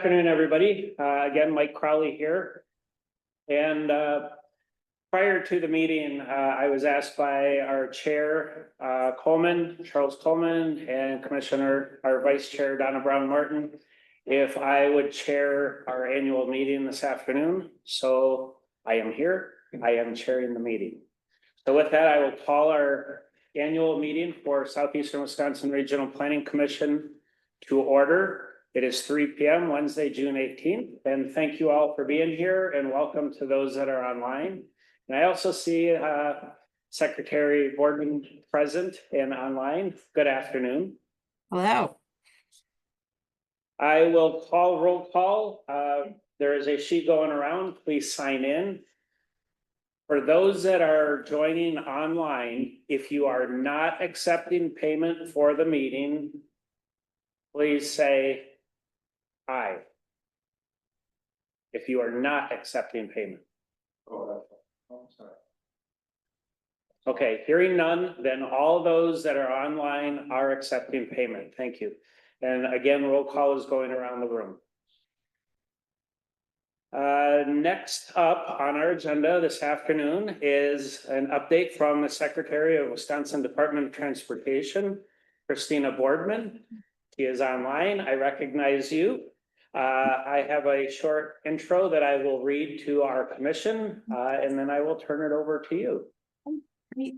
afternoon, everybody. Again, Mike Crowley here. And prior to the meeting, I was asked by our chair, Charles Coleman, and Commissioner, our vice chair, Donna Brown Martin, if I would chair our annual meeting this afternoon. So I am here. I am chairing the meeting. So with that, I will call our annual meeting for Southeastern Wisconsin Regional Planning Commission to order. It is 3 p.m. Wednesday, June 18th, and thank you all for being here and welcome to those that are online. And I also see Secretary Boardman present and online. Good afternoon. Hello. I will call roll call. There is a sheet going around. Please sign in. For those that are joining online, if you are not accepting payment for the meeting, please say aye. If you are not accepting payment. Okay, hearing none, then all those that are online are accepting payment. Thank you. And again, roll call is going around the room. Next up on our agenda this afternoon is an update from the Secretary of Wisconsin Department of Transportation, Christina Boardman. She is online. I recognize you. I have a short intro that I will read to our commission, and then I will turn it over to you. Great.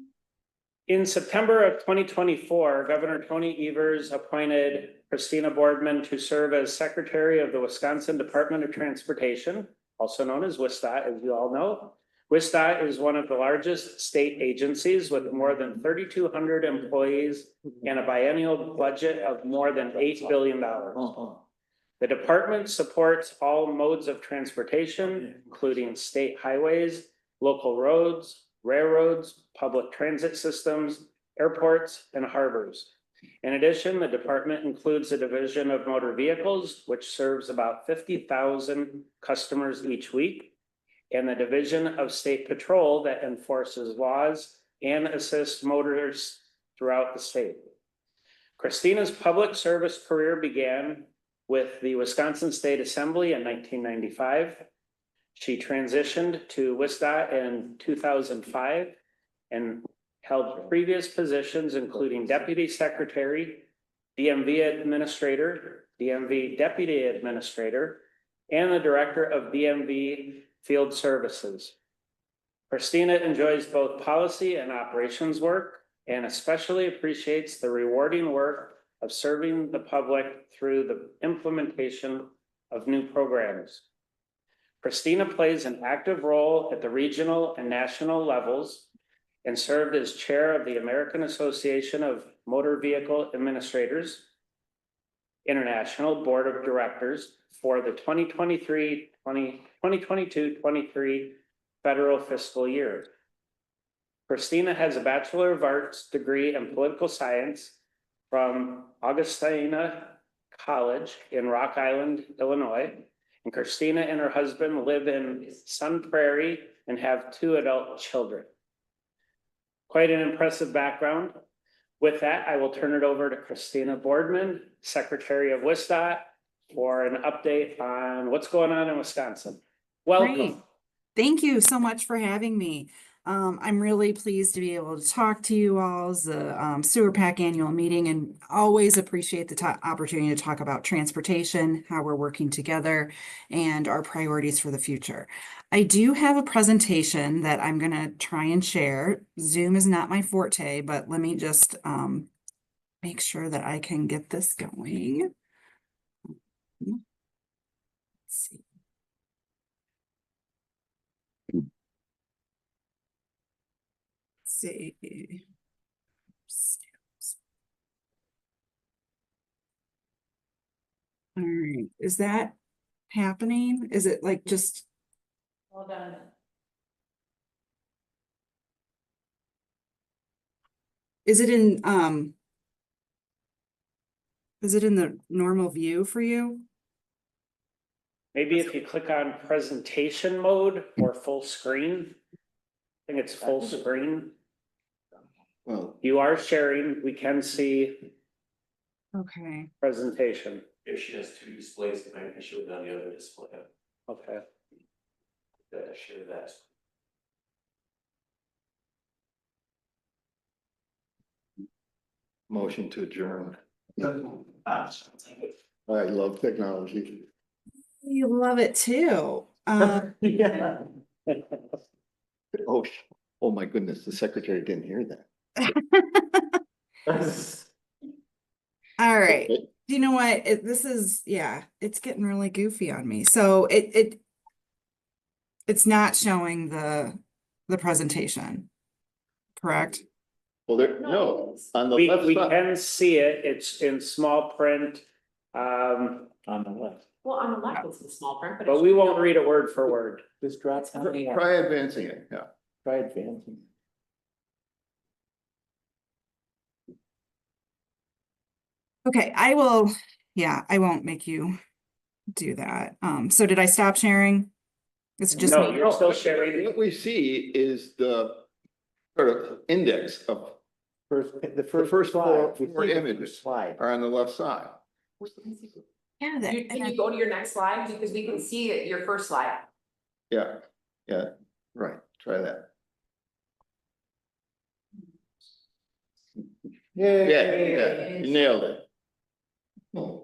In September of 2024, Governor Tony Evers appointed Christina Boardman to serve as Secretary of the Wisconsin Department of Transportation, also known as WSDOT, as you all know. WSDOT is one of the largest state agencies with more than 3,200 employees and a biennial budget of more than $8 billion. The department supports all modes of transportation, including state highways, local roads, railroads, public transit systems, airports, and harbors. In addition, the department includes a division of motor vehicles, which serves about 50,000 customers each week, and the division of state patrol that enforces laws and assists motorists throughout the state. Christina's public service career began with the Wisconsin State Assembly in 1995. She transitioned to WSDOT in 2005 and held previous positions, including Deputy Secretary, DMV Administrator, DMV Deputy Administrator, and the Director of DMV Field Services. Christina enjoys both policy and operations work and especially appreciates the rewarding work of serving the public through the implementation of new programs. Christina plays an active role at the regional and national levels and served as chair of the American Association of Motor Vehicle Administrators International Board of Directors for the 2022-23 federal fiscal year. Christina has a Bachelor of Arts degree in political science from Augustana College in Rock Island, Illinois. And Christina and her husband live in Sun Prairie and have 2 adult children. Quite an impressive background. With that, I will turn it over to Christina Boardman, Secretary of WSDOT, for an update on what's going on in Wisconsin. Welcome. Great. Thank you so much for having me. I'm really pleased to be able to talk to you all as the Sewer PAC annual meeting, and always appreciate the opportunity to talk about transportation, how we're working together, and our priorities for the future. I do have a presentation that I'm going to try and share. Zoom is not my forte, but let me just make sure that I can get this going. Let's see. See. All right, is that happening? Is it like just Hold on. is it in the normal view for you? Maybe if you click on presentation mode or full screen. I think it's full screen. Well, You are sharing. We can see Okay. presentation. If she has two displays, it might be showed on the other display. Okay. Share that. Motion to adjourn. I love technology. You love it too. Yeah. Oh, oh my goodness, the secretary didn't hear that. All right. Okay. You know what? This is, yeah, it's getting really goofy on me. So it's not showing the presentation, correct? Well, there, no, on the We left side, can see it. It's in small print. On the left. Well, on the left, it's the small print, but. But we won't read it word for word. Just drop down. try advancing it, yeah. Try advancing. Okay, I won't make you do that. So did I stop sharing? It's just No, me. you're still sharing. What we see is the sort of index of, The first four We see the images. first Slide. are on the left side. Yeah, Can you go to your next slide, because we can see your first slide. Yeah, yeah, right, try that. Yeah, you nailed it.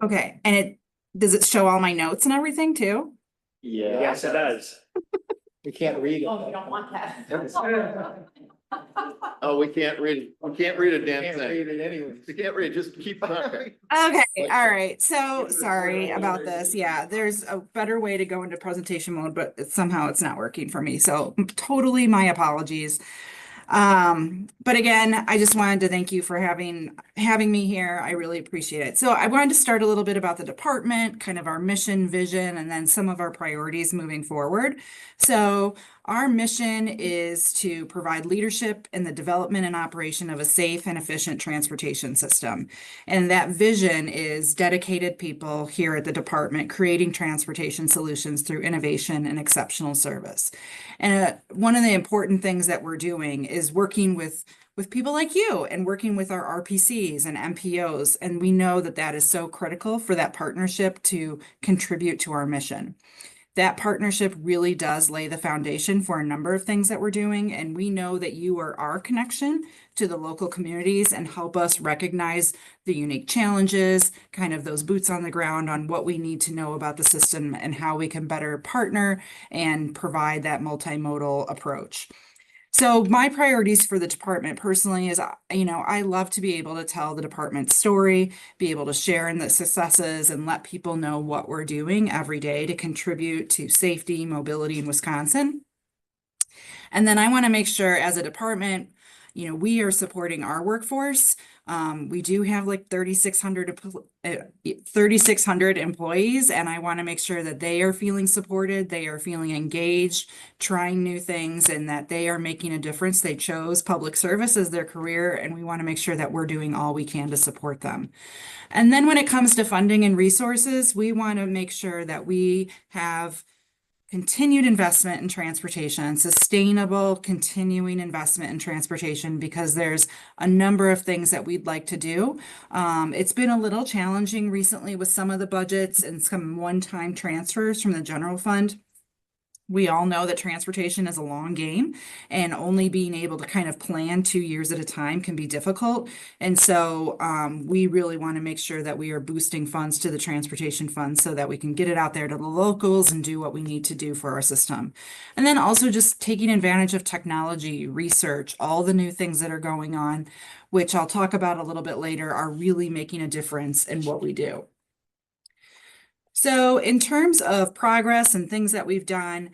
okay, and does it show all my notes and everything too? Yeah. Yes, it does. We can't read it. Oh, you don't want that. Oh, we can't read it. We can't read a damn Can't thing. read it anyway. We can't read, just keep talking. Okay, all right. So sorry about this. Yeah, there's a better way to go into presentation mode, but somehow it's not working for me. So totally my apologies. But again, I just wanted to thank you for having me here. I really appreciate it. So I wanted to start a little bit about the department, kind of our mission, vision, and then some of our priorities moving forward. So our mission is to provide leadership in the development and operation of a safe and efficient transportation system. And that vision is dedicated people here at the department creating transportation solutions through innovation and exceptional service. And one of the important things that we're doing is working with people like you and working with our RPCs and MPOs. And we know that that is so critical for that partnership to contribute to our mission. That partnership really does lay the foundation for a number of things that we're doing. And we know that you are our connection to the local communities and help us recognize the unique challenges, kind of those boots on the ground on what we need to know about the system and how we can better partner and provide that multimodal approach. So my priorities for the department personally is, I love to be able to tell the department's story, be able to share in the successes and let people know what we're doing every day to contribute to safety, mobility in Wisconsin. And then I want to make sure as a department, we are supporting our workforce. We do have like 3,600 employees, and I want to make sure that they are feeling supported, they are feeling engaged, trying new things, and that they are making a difference. They chose public service as their career, and we want to make sure that we're doing all we can to support them. And then when it comes to funding and resources, we want to make sure that we have continued investment in transportation, sustainable, continuing investment in transportation, because there's a number of things that we'd like to do. It's been a little challenging recently with some of the budgets and some one-time transfers from the general fund. We all know that transportation is a long game, and only being able to kind of plan 2 years at a time can be difficult. And so we really want to make sure that we are boosting funds to the transportation fund so that we can get it out there to the locals and do what we need to do for our system. And then also just taking advantage of technology, research, all the new things that are going on, which I'll talk about a little bit later, are really making a difference in what we do. So in terms of progress and things that we've done,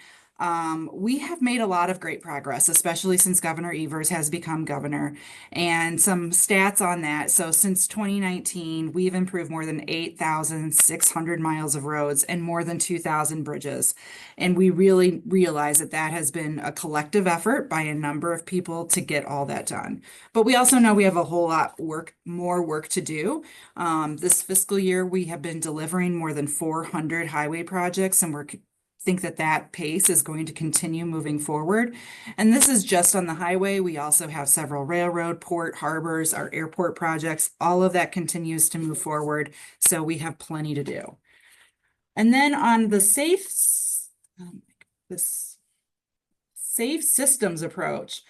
we have made a lot of great progress, especially since Governor Evers has become governor. And some stats on that. So since 2019, we've improved more than 8,600 miles of roads and more than 2,000 bridges. And we really realize that that has been a collective effort by a number of people to get all that done. But we also know we have a whole lot more work to do. This fiscal year, we have been delivering more than 400 highway projects, and we're think that that pace is going to continue moving forward. And this is just on the highway. We also have several railroad, port, harbors, our airport projects. All of that continues to move forward. So we have plenty to do. And then on the this safe systems approach,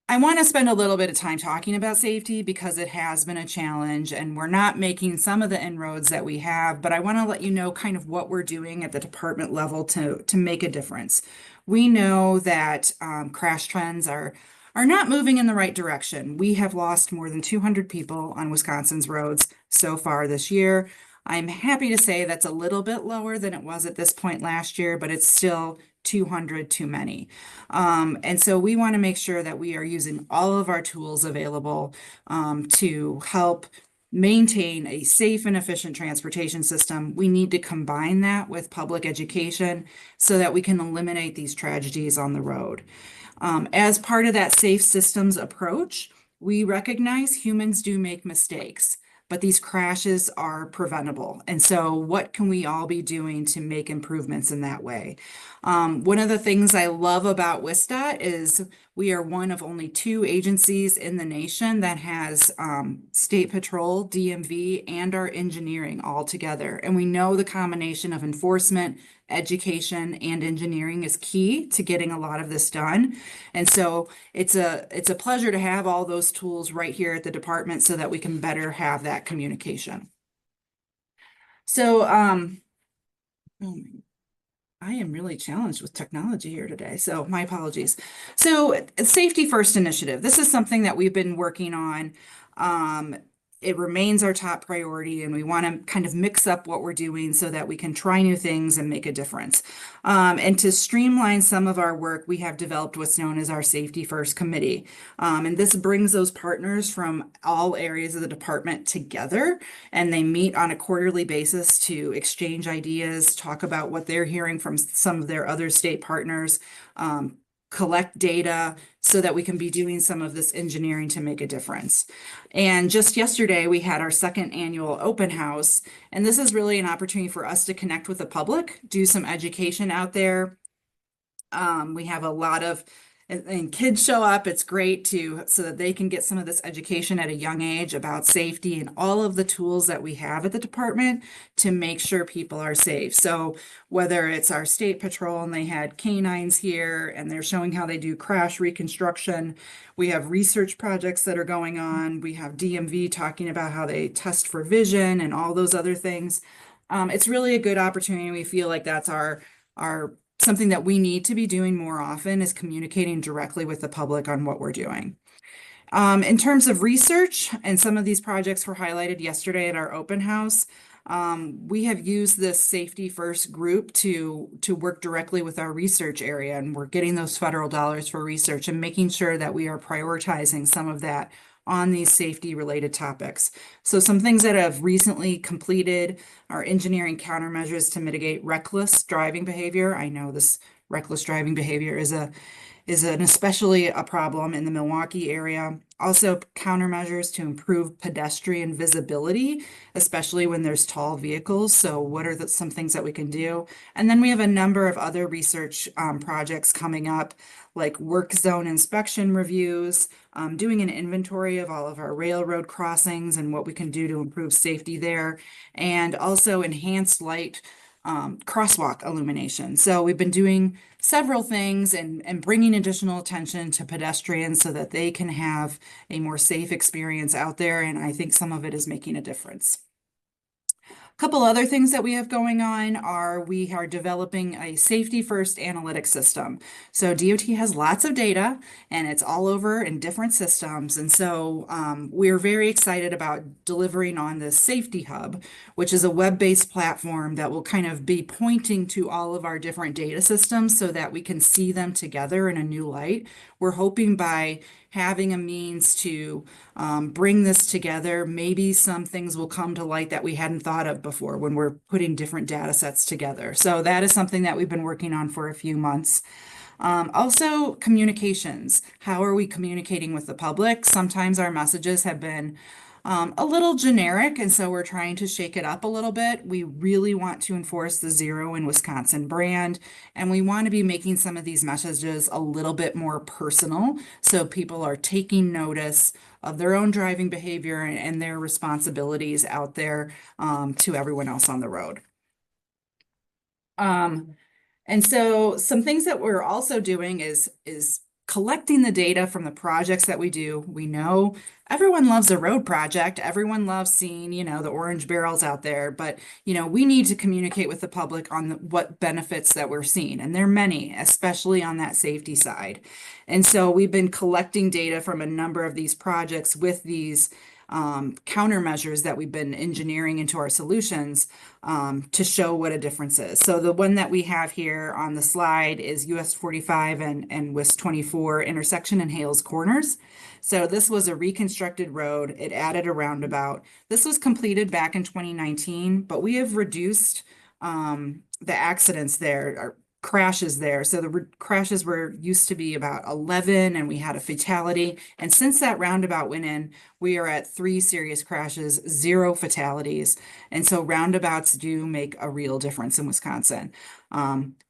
I want to spend a little bit of time talking about safety because it has been a challenge and we're not making some of the inroads that we have, but I want to let you know kind of what we're doing at the department level to make a difference. We know that crash trends are not moving in the right direction. We have lost more than 200 people on Wisconsin's roads so far this year. I'm happy to say that's a little bit lower than it was at this point last year, but it's still 200 too many. And so we want to make sure that we are using all of our tools available to help maintain a safe and efficient transportation system. We need to combine that with public education so that we can eliminate these tragedies on the road. As part of that safe systems approach, we recognize humans do make mistakes, but these crashes are preventable. And so what can we all be doing to make improvements in that way? One of the things I love about WISDOT is we are one of only 2 agencies in the nation that has State Patrol, DMV, and our engineering all together. And we know the combination of enforcement, education, and engineering is key to getting a lot of this done. And so it's a pleasure to have all those tools right here at the department so that we can better have that communication. So I am really challenged with technology here today, so my apologies. So Safety First initiative. This is something that we've been working on. It remains our top priority, and we want to kind of mix up what we're doing so that we can try new things and make a difference. And to streamline some of our work, we have developed what's known as our Safety First Committee. And this brings those partners from all areas of the department together, and they meet on a quarterly basis to exchange ideas, talk about what they're hearing from some of their other state partners, collect data so that we can be doing some of this engineering to make a difference. And just yesterday, we had our 2nd annual open house, and this is really an opportunity for us to connect with the public, do some education out there. We have a lot of and kids show up. It's great so that they can get some of this education at a young age about safety and all of the tools that we have at the department to make sure people are safe. So whether it's our state patrol and they had canines here and they're showing how they do crash reconstruction, we have research projects that are going on. We have DMV talking about how they test for vision and all those other things. It's really a good opportunity. We feel like that's our something that we need to be doing more often is communicating directly with the public on what we're doing. In terms of research, and some of these projects were highlighted yesterday at our open house, we have used this Safety First group to work directly with our research area, and we're getting those federal dollars for research and making sure that we are prioritizing some of that on these safety related topics. So some things that have recently completed are engineering countermeasures to mitigate reckless driving behavior. I know this reckless driving behavior is especially a problem in the Milwaukee area. Also countermeasures to improve pedestrian visibility, especially when there's tall vehicles. So what are some things that we can do? And then we have a number of other research projects coming up, like work zone inspection reviews, doing an inventory of all of our railroad crossings and what we can do to improve safety there, and also enhanced light crosswalk illumination. So we've been doing several things and bringing additional attention to pedestrians so that they can have a more safe experience out there. And I think some of it is making a difference. A couple other things that we have going on are we are developing a Safety First analytics system. So DOT has lots of data and it's all over in different systems. And so we're very excited about delivering on this Safety Hub, which is a web-based platform that will kind of be pointing to all of our different data systems so that we can see them together in a new light. We're hoping by having a means to bring this together, maybe some things will come to light that we hadn't thought of before when we're putting different data sets together. So that is something that we've been working on for a few months. Also communications. How are we communicating with the public? Sometimes our messages have been a little generic, and so we're trying to shake it up a little bit. We really want to enforce the Zero in Wisconsin brand, and we want to be making some of these messages a little bit more personal, so people are taking notice of their own driving behavior and their responsibilities out there to everyone else on the road. And so some things that we're also doing is collecting the data from the projects that we do. We know everyone loves a road project. Everyone loves seeing, the orange barrels out there, but, we need to communicate with the public on what benefits that we're seeing. And there are many, especially on that safety side. And so we've been collecting data from a number of these projects with these countermeasures that we've been engineering into our solutions to show what a difference is. So the one that we have here on the slide is US 45 and WIS 24 intersection in Hales Corners. So this was a reconstructed road. It added a roundabout. This was completed back in 2019, but we have reduced the accidents there, crashes there. So the crashes used to be about 11 and we had a fatality. And since that roundabout went in, we are at 3 serious crashes, 0 fatalities. And so roundabouts do make a real difference in Wisconsin.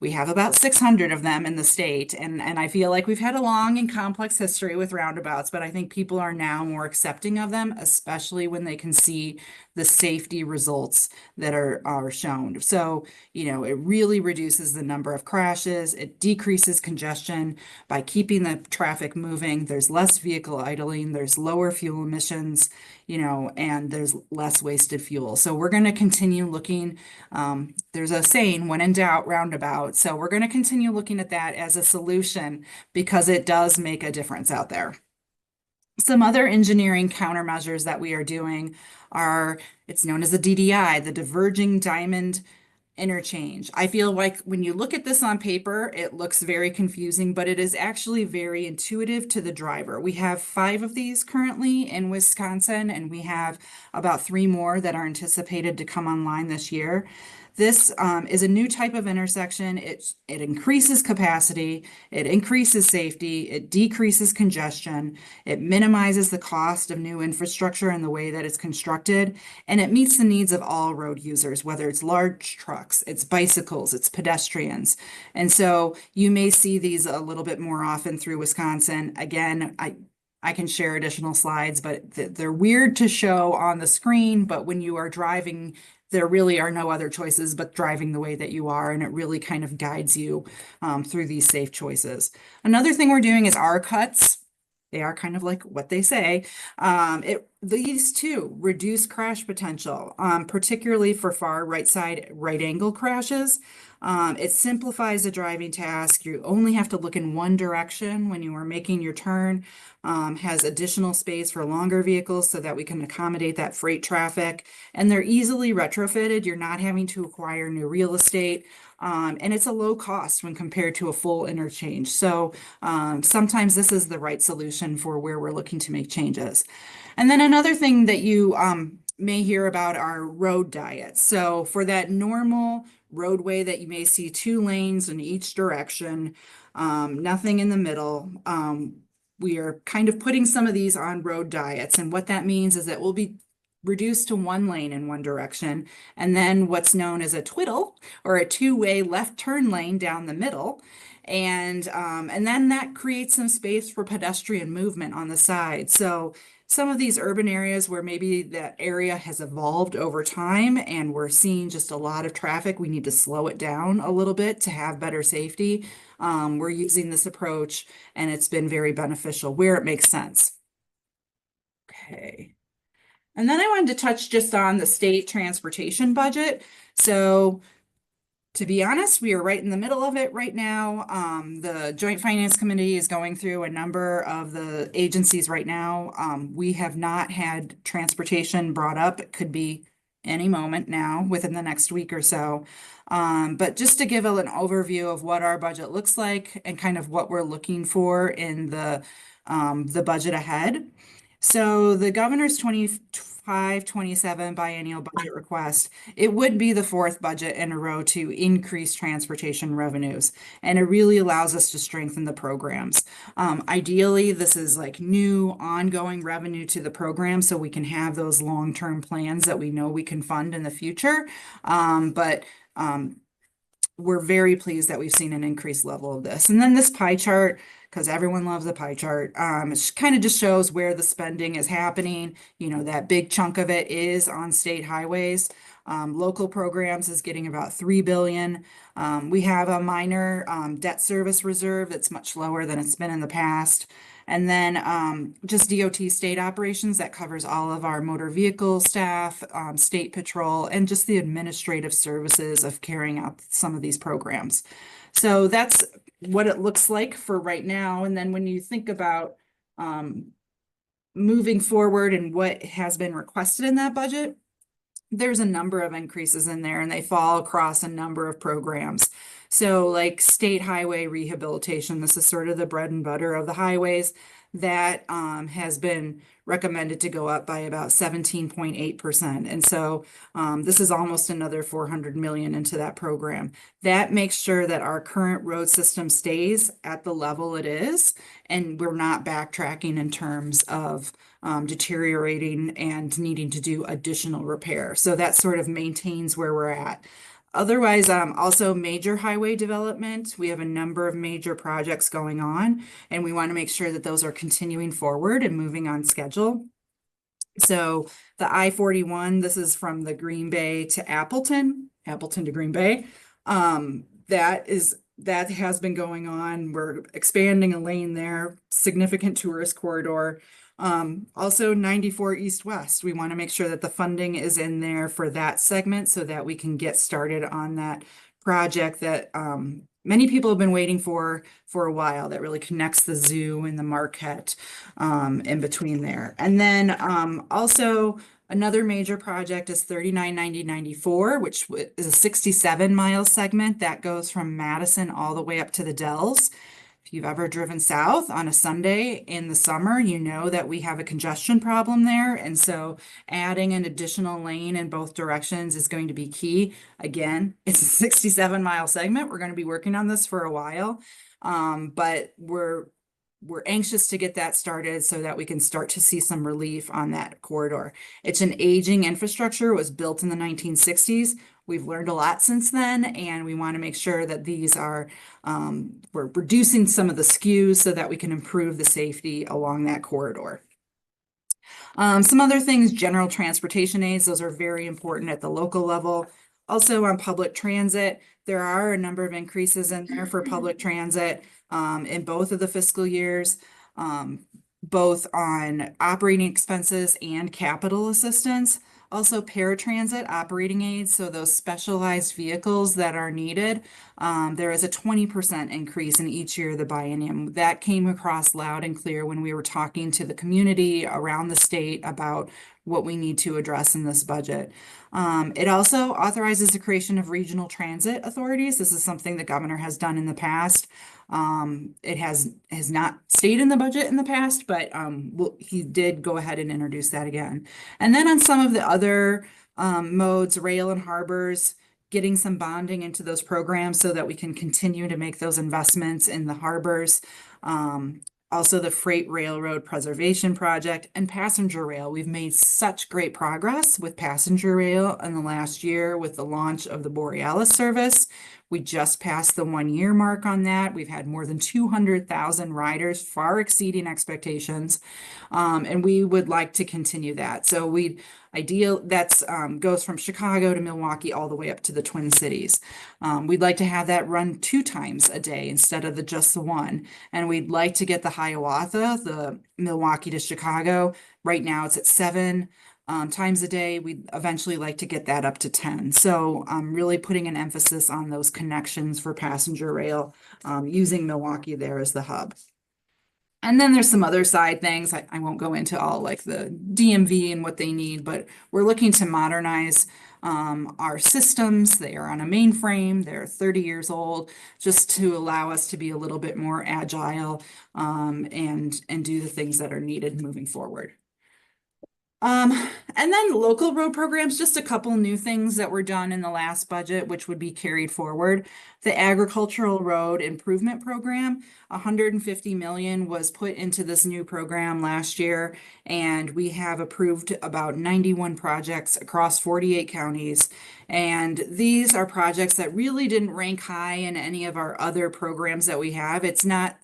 We have about 600 of them in the state. And I feel like we've had a long and complex history with roundabouts, but I think people are now more accepting of them, especially when they can see the safety results that are shown. So, it really reduces the number of crashes. It decreases congestion by keeping the traffic moving. There's less vehicle idling. There's lower fuel emissions, and there's less wasted fuel. So we're going to continue looking. There's a saying, when in doubt, roundabout. So we're going to continue looking at that as a solution because it does make a difference out there. Some other engineering countermeasures that we are doing it's known as the DDI, the diverging diamond interchange. I feel like when you look at this on paper, it looks very confusing, but it is actually very intuitive to the driver. We have 5 of these currently in Wisconsin, and we have about 3 more that are anticipated to come online this year. This is a new type of intersection. It increases capacity, it increases safety, it decreases congestion, it minimizes the cost of new infrastructure and the way that it's constructed, and it meets the needs of all road users, whether it's large trucks, it's bicycles, it's pedestrians. And so you may see these a little bit more often through Wisconsin. Again, I can share additional slides, but they're weird to show on the screen, but when you are driving, there really are no other choices but driving the way that you are, and it really kind of guides you through these safe choices. Another thing we're doing is R-cuts. They are kind of like what they say. These two reduce crash potential, particularly for far right side right angle crashes. It simplifies the driving task. You only have to look in one direction when you are making your turn. Has additional space for longer vehicles so that we can accommodate that freight traffic. And they're easily retrofitted. You're not having to acquire new real estate. And it's a low cost when compared to a full interchange. So sometimes this is the right solution for where we're looking to make changes. And then another thing that you may hear about are road diets. So for that normal roadway that you may see 2 lanes in each direction, nothing in the middle, we are kind of putting some of these on road diets. And what that means is that we'll be reduced to 1 lane in one direction, and then what's known as a twiddle or a 2-way left turn lane down the middle. And then that creates some space for pedestrian movement on the side. So some of these urban areas where maybe that area has evolved over time and we're seeing just a lot of traffic, we need to slow it down a little bit to have better safety. We're using this approach and it's been very beneficial where it makes sense. Okay. And then I wanted to touch just on the state transportation budget. So to be honest, we are right in the middle of it right now. The Joint Finance Committee is going through a number of the agencies right now. We have not had transportation brought up. It could be any moment now within the next week or so. But just to give an overview of what our budget looks like and kind of what we're looking for in the budget ahead. So the governor's 5/27 biennial budget request, it would be the fourth budget in a row to increase transportation revenues. And it really allows us to strengthen the programs. Ideally, this is like new ongoing revenue to the program so we can have those long-term plans that we know we can fund in the future. We're very pleased that we've seen an increased level of this. And then this pie chart, because everyone loves a pie chart, it kind of just shows where the spending is happening. You know, that big chunk of it is on state highways. Local programs is getting about 3 billion. We have a minor debt service reserve that's much lower than it's been in the past. And then just DOT state operations that covers all of our motor vehicle staff, state patrol, and just the administrative services of carrying out some of these programs. So that's what it looks like for right now. And then when you think about moving forward and what has been requested in that budget, there's a number of increases in there and they fall across a number of programs. So like state highway rehabilitation, this is sort of the bread and butter of the highways that has been recommended to go up by about 17.8%. And so this is almost another 400 million into that program. That makes sure that our current road system stays at the level it is, and we're not backtracking in terms of deteriorating and needing to do additional repair. So that sort of maintains where we're at. Otherwise, also major highway development. We have a number of major projects going on, and we want to make sure that those are continuing forward and moving on schedule. So the I-41, this is from the Green Bay to Appleton to Green Bay. That has been going on. We're expanding a lane there, significant tourist corridor. Also 94 East-West, we want to make sure that the funding is in there for that segment so that we can get started on that project that many people have been waiting for a while, that really connects the zoo and the Marquette in between there. And then also another major project is 3990-94, which is a 67-mile segment that goes from Madison all the way up to the Dells. If you've ever driven south on a Sunday in the summer, you know that we have a congestion problem there. And so adding an additional lane in both directions is going to be key. Again, it's a 67-mile segment. We're going to be working on this for a while, but we're anxious to get that started so that we can start to see some relief on that corridor. It's an aging infrastructure. It was built in the 1960s. We've learned a lot since then, and we want to make sure that these are, we're reducing some of the skews so that we can improve the safety along that corridor. Some other things, general transportation aids, those are very important at the local level. Also on public transit, there are a number of increases in there for public transit in both of the fiscal years, both on operating expenses and capital assistance. Also paratransit operating aids, so those specialized vehicles that are needed. There is a 20% increase in each year of the biennium. That came across loud and clear when we were talking to the community around the state about what we need to address in this budget. It also authorizes the creation of regional transit authorities. This is something the governor has done in the past. It has not stayed in the budget in the past, but he did go ahead and introduce that again. And then on some of the other modes, rail and harbors, getting some bonding into those programs so that we can continue to make those investments in the harbors. Also the Freight Railroad Preservation Project and passenger rail. We've made such great progress with passenger rail in the last year with the launch of the Borealis service. We just passed the 1-year mark on that. We've had more than 200,000 riders, far exceeding expectations. And we would like to continue that. So that's goes from Chicago to Milwaukee all the way up to the Twin Cities. We'd like to have that run 2 times a day instead of just the one. And we'd like to get the Hiawatha, the Milwaukee to Chicago. Right now it's at 7 times a day. We'd eventually like to get that up to 10. So I'm really putting an emphasis on those connections for passenger rail, using Milwaukee there as the hub. And then there's some other side things. I won't go into all like the DMV and what they need, but we're looking to modernize our systems. They are on a mainframe. They're 30 years old, just to allow us to be a little bit more agile and do the things that are needed moving forward. And then local road programs, just a couple new things that were done in the last budget, which would be carried forward. The agricultural road improvement program, 150 million was put into this new program last year. And we have approved about 91 projects across 48 counties. And these are projects that really didn't rank high in any of our other programs that we have. It's not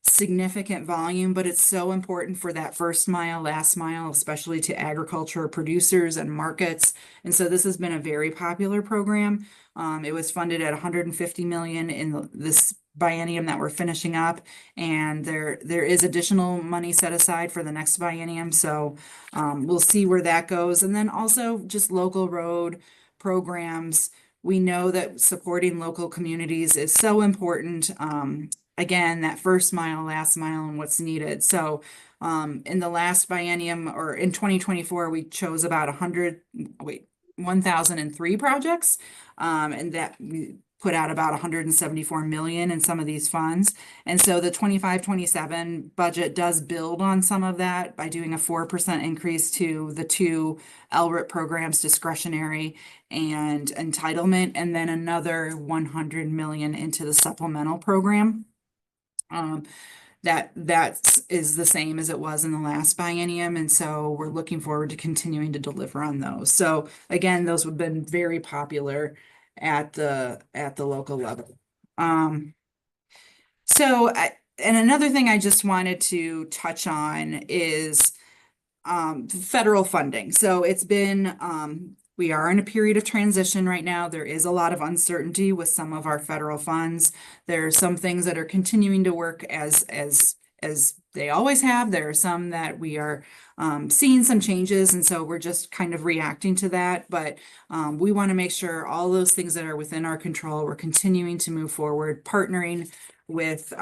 significant volume, but it's so important for that first mile, last mile, especially to agriculture producers and markets. And so this has been a very popular program. It was funded at 150 million in this biennium that we're finishing up. And there is additional money set aside for the next biennium. So we'll see where that goes. And then also just local road programs. We know that supporting local communities is so important. Again, that first mile, last mile, and what's needed. So in the last biennium, or in 2024, we chose about 1,003 projects. And that we put out about 174 million in some of these funds. And so the 25-27 budget does build on some of that by doing a 4% increase to the two LRIP programs, discretionary and entitlement, and then another 100 million into the supplemental program. That is the same as it was in the last biennium. And so we're looking forward to continuing to deliver on those. So again, those have been very popular at the local level. And another thing I just wanted to touch on is federal funding. So it's been we are in a period of transition right now. There is a lot of uncertainty with some of our federal funds. There are some things that are continuing to work as they always have. There are some that we are seeing some changes, and so we're just kind of reacting to that. But we want to make sure all those things that are within our control, we're continuing to move forward, partnering with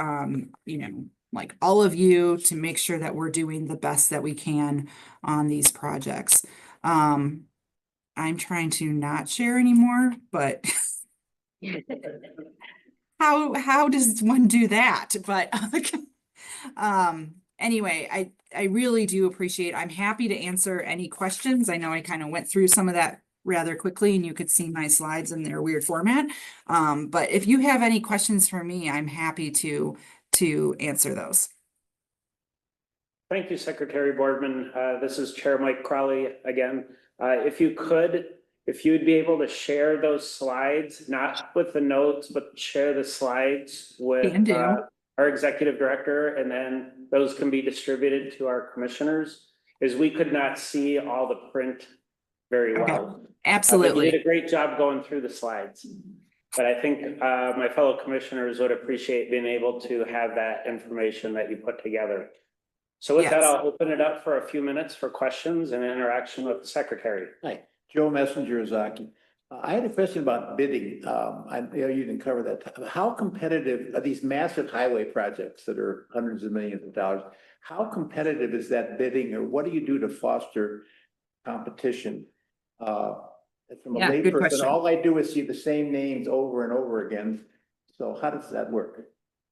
like all of you to make sure that we're doing the best that we can on these projects. I'm trying to not share anymore, but how does one do that? But anyway, I really do appreciate, I'm happy to answer any questions. I know I kind of went through some of that rather quickly and you could see my slides in their weird format. But if you have any questions for me, I'm happy to answer those. Thank you, Secretary Boardman. This is Chair Mike Crowley again. If you'd be able to share those slides, not with the notes, but share the slides with our executive director, and then those can be distributed to our commissioners, as we could not see all the print very well. Absolutely. You did a great job going through the slides, but I think my fellow commissioners would appreciate being able to have that information that you put together. So with that, I'll open it up for a few minutes for questions and interaction with the secretary. Hi, Joe Messenger Ozaki. I had a question about bidding. I know you didn't cover that. How competitive are these massive highway projects that are hundreds of millions of dollars? How competitive is that bidding, or what do you do to foster competition? From a layperson, all I do is see the same names over and over again. So how does that work?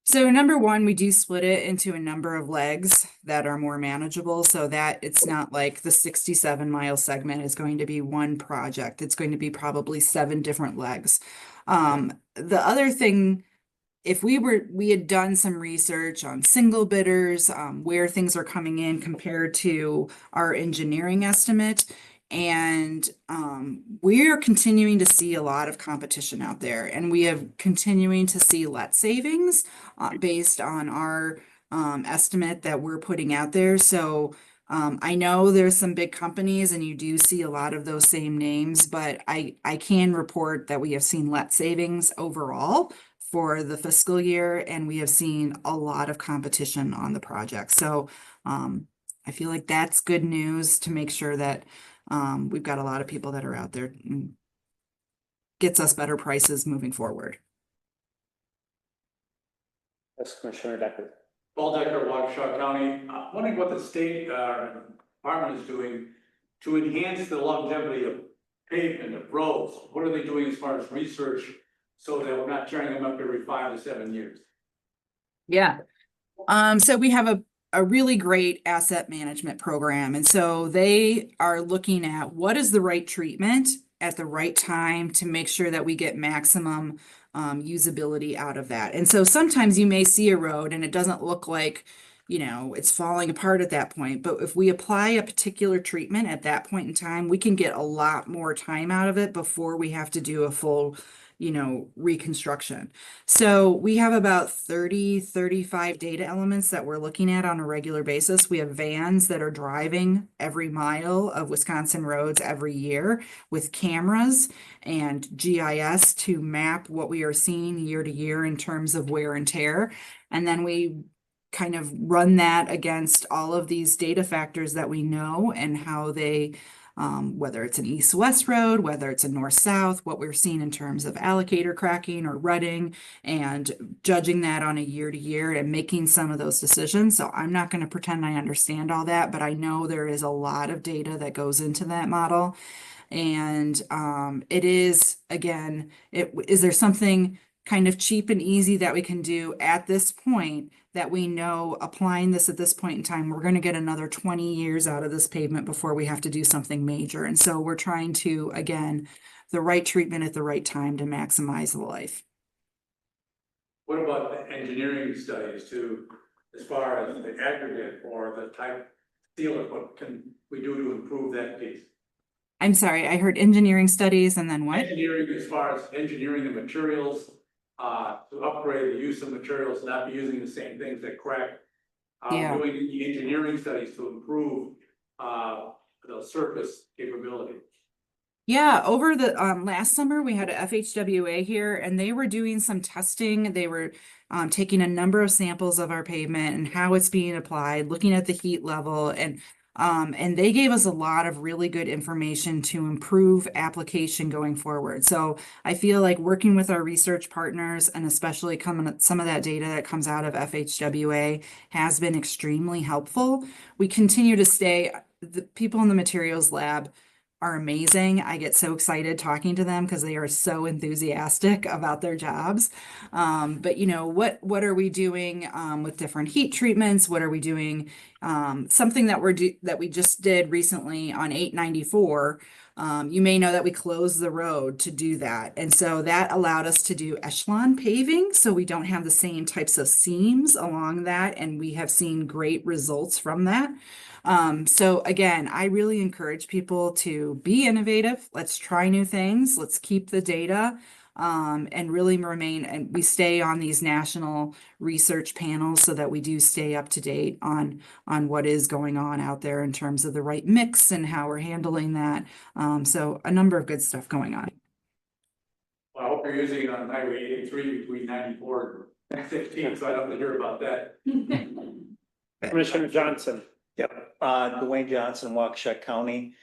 So number one, we do split it into a number of legs that are more manageable, so that it's not like the 67-mile segment is going to be one project. It's going to be probably 7 different legs. The other thing, if we had done some research on single bidders, where things are coming in compared to our engineering estimate, and we are continuing to see a lot of competition out there, and we have continuing to see LET savings based on our estimate that we're putting out there. So I know there's some big companies and you do see a lot of those same names, but I can report that we have seen LET savings overall for the fiscal year, and we have seen a lot of competition on the project. So I feel like that's good news to make sure that we've got a lot of people that are out there, and gets us better prices moving forward. Yes, Commissioner Decker. Paul Decker, Waukesha County. Wondering what the state department is doing to enhance the longevity of pavement, of roads. What are they doing as far as research so that we're not tearing them up every 5 to 7 years? Yeah. So we have a really great asset management program. And so they are looking at what is the right treatment at the right time to make sure that we get maximum usability out of that. And so sometimes you may see a road and it doesn't look like, you know, it's falling apart at that point. But if we apply a particular treatment at that point in time, we can get a lot more time out of it before we have to do a full, you know, reconstruction. So we have about 35 data elements that we're looking at on a regular basis. We have vans that are driving every mile of Wisconsin roads every year with cameras and GIS to map what we are seeing year to year in terms of wear and tear. And then we kind of run that against all of these data factors that we know and how they whether it's an east-west road, whether it's a north-south, what we're seeing in terms of allocator cracking or rutting, and judging that on a year-to-year and making some of those decisions. So I'm not going to pretend I understand all that, but I know there is a lot of data that goes into that model. And it is, again, is there something kind of cheap and easy that we can do at this point that we know applying this at this point in time, we're going to get another 20 years out of this pavement before we have to do something major. And so we're trying to, again, the right treatment at the right time to maximize the life. What about the engineering studies too, as far as the aggregate or the type sealant, what can we do to improve that piece? I'm sorry, I heard engineering studies and then what? Engineering, as far as engineering the materials, to upgrade the use of materials, not be using the same things that crack. Yeah. Doing the engineering studies to improve, the surface capability. Yeah, over the last summer, we had a FHWA here and they were doing some testing. They were taking a number of samples of our pavement and how it's being applied, looking at the heat level, and they gave us a lot of really good information to improve application going forward. So I feel like working with our research partners and especially some of that data that comes out of FHWA has been extremely helpful. We continue to the people in the materials lab are amazing. I get so excited talking to them because they are so enthusiastic about their jobs. But you know, what are we doing with different heat treatments? What are we doing? Something that we just did recently on 894. You may know that we closed the road to do that. And so that allowed us to do echelon paving. So we don't have the same types of seams along that. And we have seen great results from that. So again, I really encourage people to be innovative. Let's try new things. Let's keep the data, and really remain, and we stay on these national research panels so that we do stay up to date on what is going on out there in terms of the right mix and how we're handling that. So a number of good stuff going on. Well, I hope you're using it on Highway 83 between 94 and 15, so I don't have to hear about that. Commissioner Johnson. Yep, Dwayne Johnson, Waukesha County.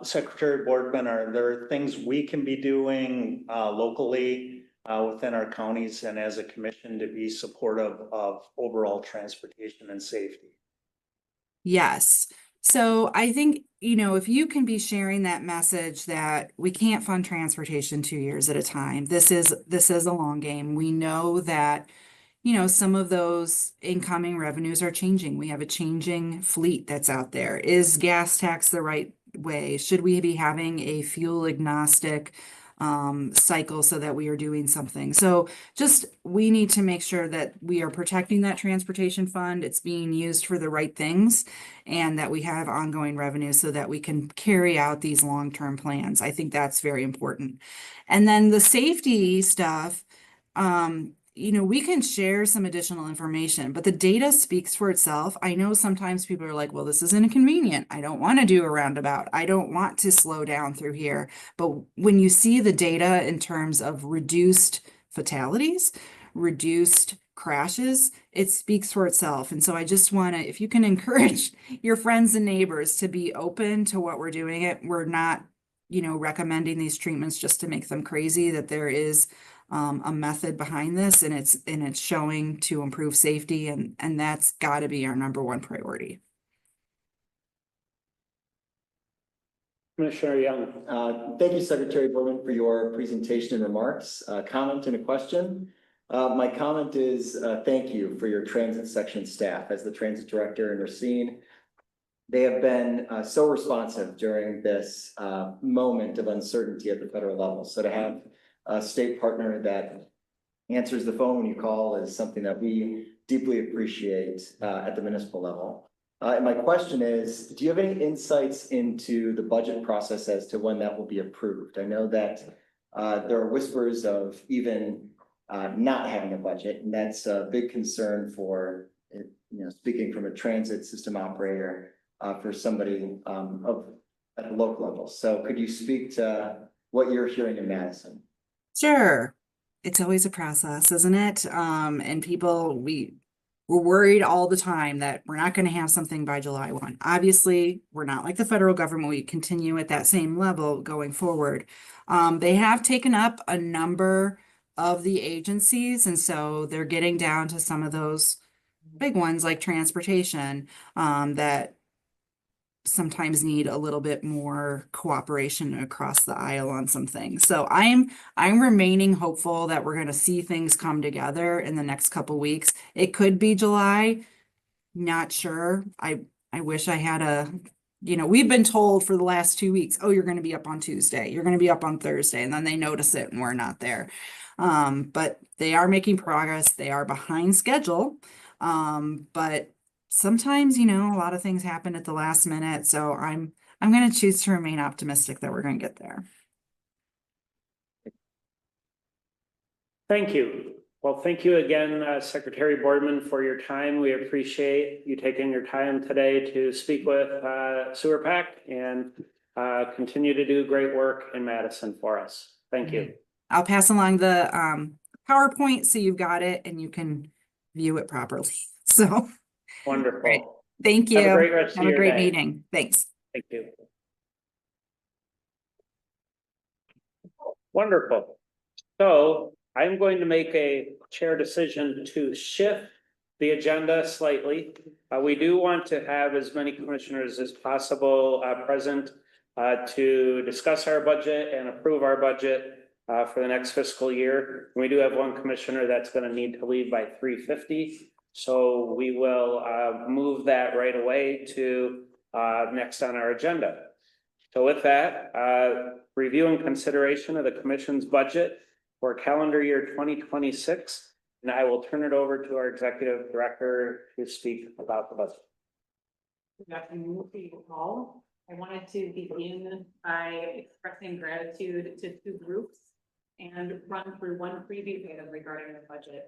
Secretary Boardman, are there things we can be doing locally within our counties and as a commission to be supportive of overall transportation and safety? Yes. So I think, you know, if you can be sharing that message that we can't fund transportation 2 years at a time, this is a long game. We know that, you know, some of those incoming revenues are changing. We have a changing fleet that's out there. Is gas tax the right way? Should we be having a fuel agnostic cycle so that we are doing something? So just, we need to make sure that we are protecting that transportation fund. It's being used for the right things and that we have ongoing revenue so that we can carry out these long-term plans. I think that's very important. And then the safety stuff, you know, we can share some additional information, but the data speaks for itself. I know sometimes people are like, well, this is inconvenient. I don't want to do a roundabout. I don't want to slow down through here. But when you see the data in terms of reduced fatalities, reduced crashes, it speaks for itself. And so I just want to, if you can encourage your friends and neighbors to be open to what we're doing, we're not, you know, recommending these treatments just to make them crazy, that there is a method behind this and it's showing to improve safety, and that's got to be our number one priority. Commissioner Young. Thank you, Secretary Bowman, for your presentation and remarks. Comment and a question. My comment is, thank you for your transit section staff. As the transit director in Racine, they have been so responsive during this moment of uncertainty at the federal level. So to have a state partner that answers the phone when you call is something that we deeply appreciate at the municipal level. And my question is, do you have any insights into the budget process as to when that will be approved? I know that there are whispers of even not having a budget, and that's a big concern for, speaking from a transit system operator, for somebody at the local level. So could you speak to what you're hearing in Madison? Sure. It's always a process, isn't it? And we're worried all the time that we're not going to have something by July 1. Obviously, we're not like the federal government. We continue at that same level going forward. They have taken up a number of the agencies, and so they're getting down to some of those big ones like transportation, that sometimes need a little bit more cooperation across the aisle on some things. So I'm remaining hopeful that we're going to see things come together in the next couple weeks. It could be July, not sure. I wish I had we've been told for the last 2 weeks, oh, you're going to be up on Tuesday, you're going to be up on Thursday, and then they notice it and we're not there. But they are making progress. They are behind schedule. But sometimes, a lot of things happen at the last minute. So I'm going to choose to remain optimistic that we're going to get there. Thank you. Well, thank you again, Secretary Boardman, for your time. We appreciate you taking your time today to speak with Sewer PAC and continue to do great work in Madison for us. Thank you. I'll pass along the PowerPoint so you've got it and you can view it properly. So Wonderful. Great. Thank you. Have a great rest of Have a your great day. meeting. Thanks. Thank you. Wonderful. So I'm going to make a chair decision to shift the agenda slightly. We do want to have as many commissioners as possible present to discuss our budget and approve our budget for the next fiscal year. We do have one commissioner that's going to need to leave by 3:50. So we will move that right away to next on our agenda. So with that, review and consideration of the commission's budget for calendar year 2026. And I will turn it over to our executive director to speak about the budget. Good afternoon to you all. I wanted to begin by expressing gratitude to two groups and run through one preview item regarding the budget.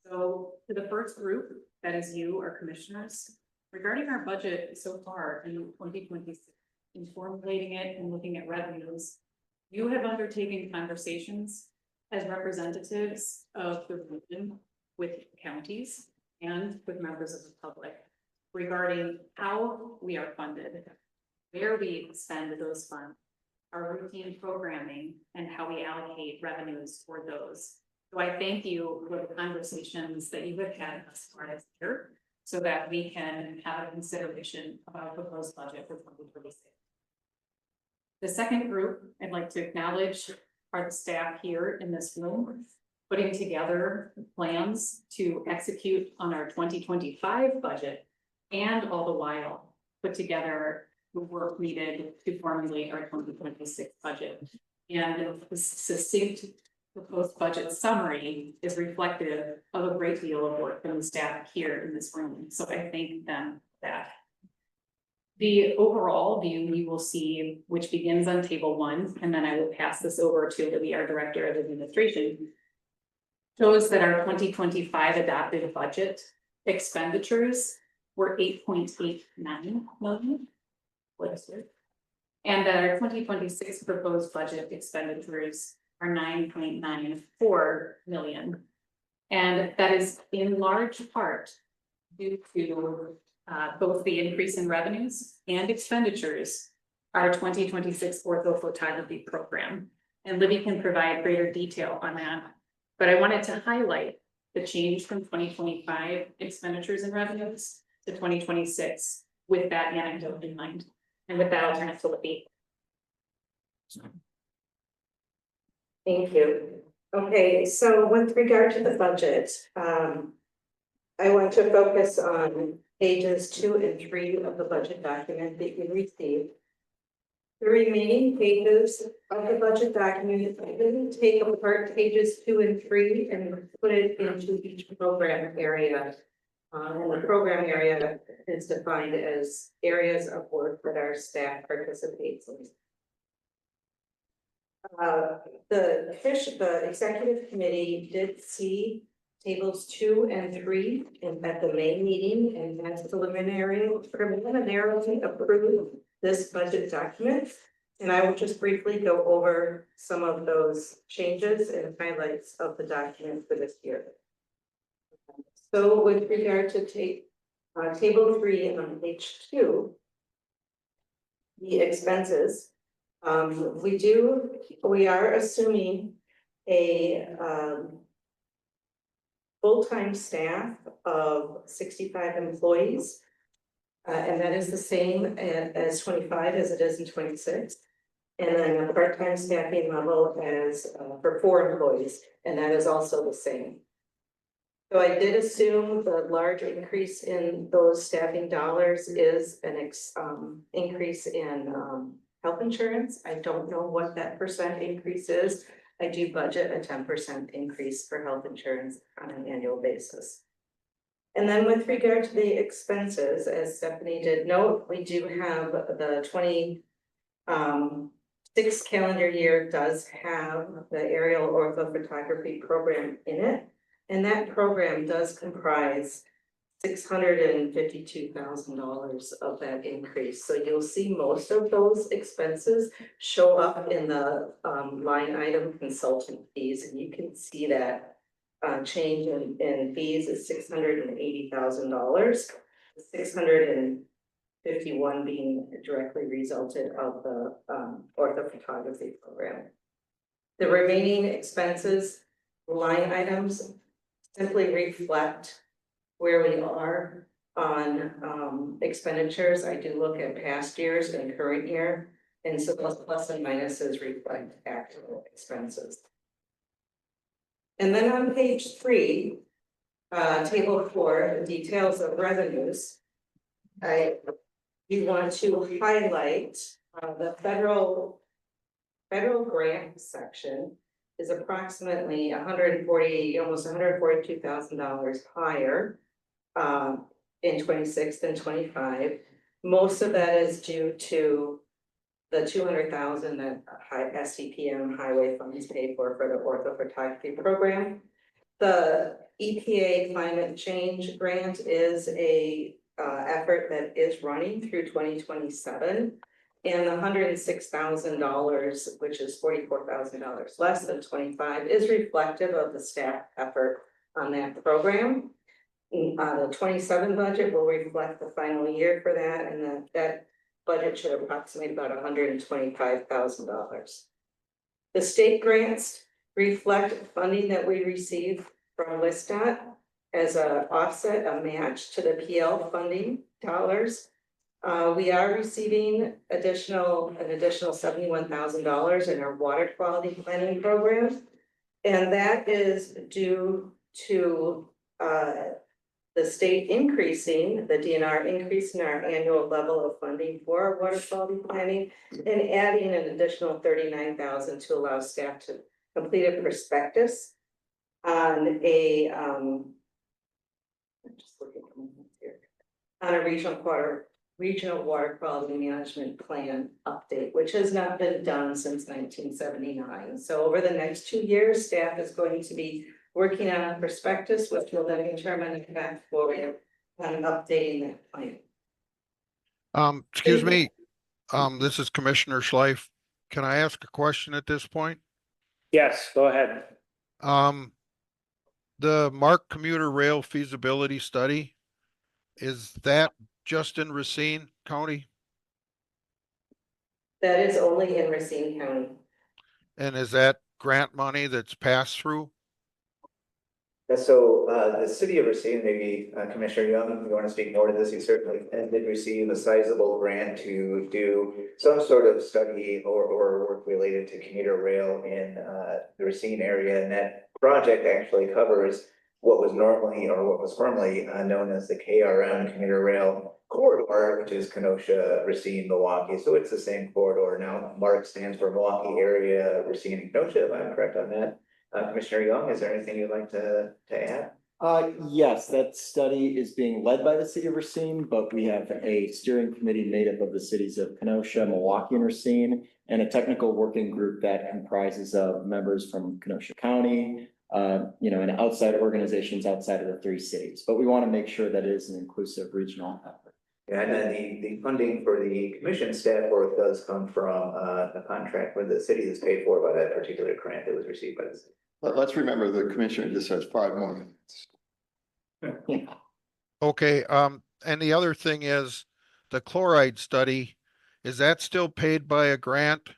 So to the first group, that is you, our commissioners, regarding our budget so far in 2026, in formulating it and looking at revenues, you have undertaken conversations as representatives of the region with counties and with members of the public regarding how we are funded, where we spend those funds, our routine programming, and how we allocate revenues for those. So I thank you for the conversations that you have had thus far this year so that we can have a consideration of our proposed budget for 2026. The second group I'd like to acknowledge are the staff here in this room, putting together plans to execute on our 2025 budget and all the while put together the work needed to formulate our 2026 budget. And the succinct proposed budget summary is reflective of a great deal of work from the staff here in this room. So I thank them for that. The overall view you will see, which begins on table 1, and then I will pass this over to Libby, our director of administration, shows that our 2025 adopted budget expenditures were 8.89 million. And that our 2026 proposed budget expenditures are 9.94 million. And that is in large part due to both the increase in revenues and expenditures, our 2026 orthophotography program. And Libby can provide greater detail on that. But I wanted to highlight the change from 2025 expenditures and revenues to 2026 with that anecdote in mind. And with that, I'll turn it to Libby. Thank you. Okay, so with regard to the budget, I want to focus on pages 2 and 3 of the budget document that you received. The remaining pages of the budget document, I didn't take apart pages 2 and 3 and put it into each program area. And the program area is defined as areas of work that our staff participates in. The executive committee did see tables 2 and 3 at the May meeting and has preliminarily approved this budget document. And I will just briefly go over some of those changes and highlights of the document for this year. So with regard to table 3 on page 2, the expenses, we are assuming a full-time staff of 65 employees. And that is the same as 25 as it is in 26. And then a part-time staffing level as for 4 employees, and that is also the same. So I did assume the large increase in those staffing dollars is an increase in health insurance. I don't know what that percent increase is. I do budget a 10% increase for health insurance on an annual basis. And then with regard to the expenses, as Stephanie did note, we do have the 26 calendar year does have the aerial orthophotography program in it. And that program does comprise $652,000 of that increase. So you'll see most of those expenses show up in the line item consultant fees, and you can see that change in fees is $680,000, 651 being directly resulted of the orthophotography program. The remaining expenses line items simply reflect where we are on expenditures. I do look at past years and current year, and so those plus and minuses reflect actual expenses. And then on page 3, table 4, the details of revenues. I do want to highlight the federal grant section is approximately almost $142,000 higher in 26 than 25. Most of that is due to the $200,000 that SCPM highway funds paid for the orthophotography program. The EPA climate change grant is a effort that is running through 2027. And the $106,000, which is $44,000 less than 25, is reflective of the staff effort on that program. The 27 budget will reflect the final year for that, and that budget should approximate about $125,000. The state grants reflect funding that we receive from WSDOT as an offset, a match to the PL funding dollars. We are receiving an additional $71,000 in our water quality planning program. And that is due to the state increasing, the DNR increasing our annual level of funding for our water quality planning and adding an additional $39,000 to allow staff to complete a prospectus on a regional water quality management plan update, which has not been done since 1979. So over the next 2 years, staff is going to be working on a prospectus, which will then determine the path forward on updating that plan. Excuse me, this is Commissioner Schleif. Can I ask a question at this point? Yes, go ahead. The MARC commuter rail feasibility study, is that just in Racine County? That is only in Racine County. And is that grant money that's passed through? The city of Racine, maybe Commissioner Young, if you want to speak more to this, you certainly did receive a sizable grant to do some sort of study or work related to commuter rail in the Racine area. And that project actually covers what was normally or what was formerly known as the KRM commuter rail corridor, which is Kenosha, Racine, Milwaukee. So it's the same corridor now. MARC stands for Milwaukee Area, Racine, and Kenosha, if I'm correct on that. Commissioner Young, is there anything you'd like to add? Yes, that study is being led by the city of Racine, but we have a steering committee made up of the cities of Kenosha, Milwaukee, and Racine, and a technical working group that comprises of members from Kenosha County, and outside organizations outside of the three cities. But we want to make sure that it is an inclusive regional effort. Yeah, and then the funding for the commission staff work does come from a contract where the city is paid for by that particular grant that was received by the city. Let's remember the commissioner just has 5 more minutes. Okay, and the other thing is the chloride study, is that still paid by a grant?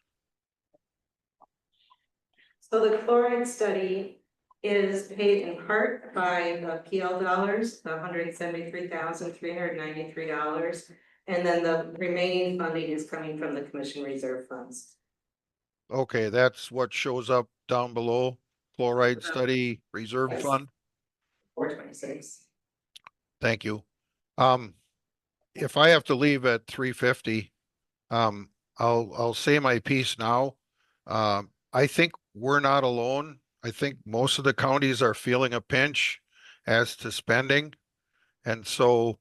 So the chloride study is paid in part by the PL dollars, the $173,393. And then the remaining funding is coming from the commission reserve funds. Okay, that's what shows up down below, chloride study reserve Yes. fund. 426. Thank you. If I have to leave at 3:50, I'll say my piece now. I think we're not alone. I think most of the counties are feeling a pinch as to spending. And so,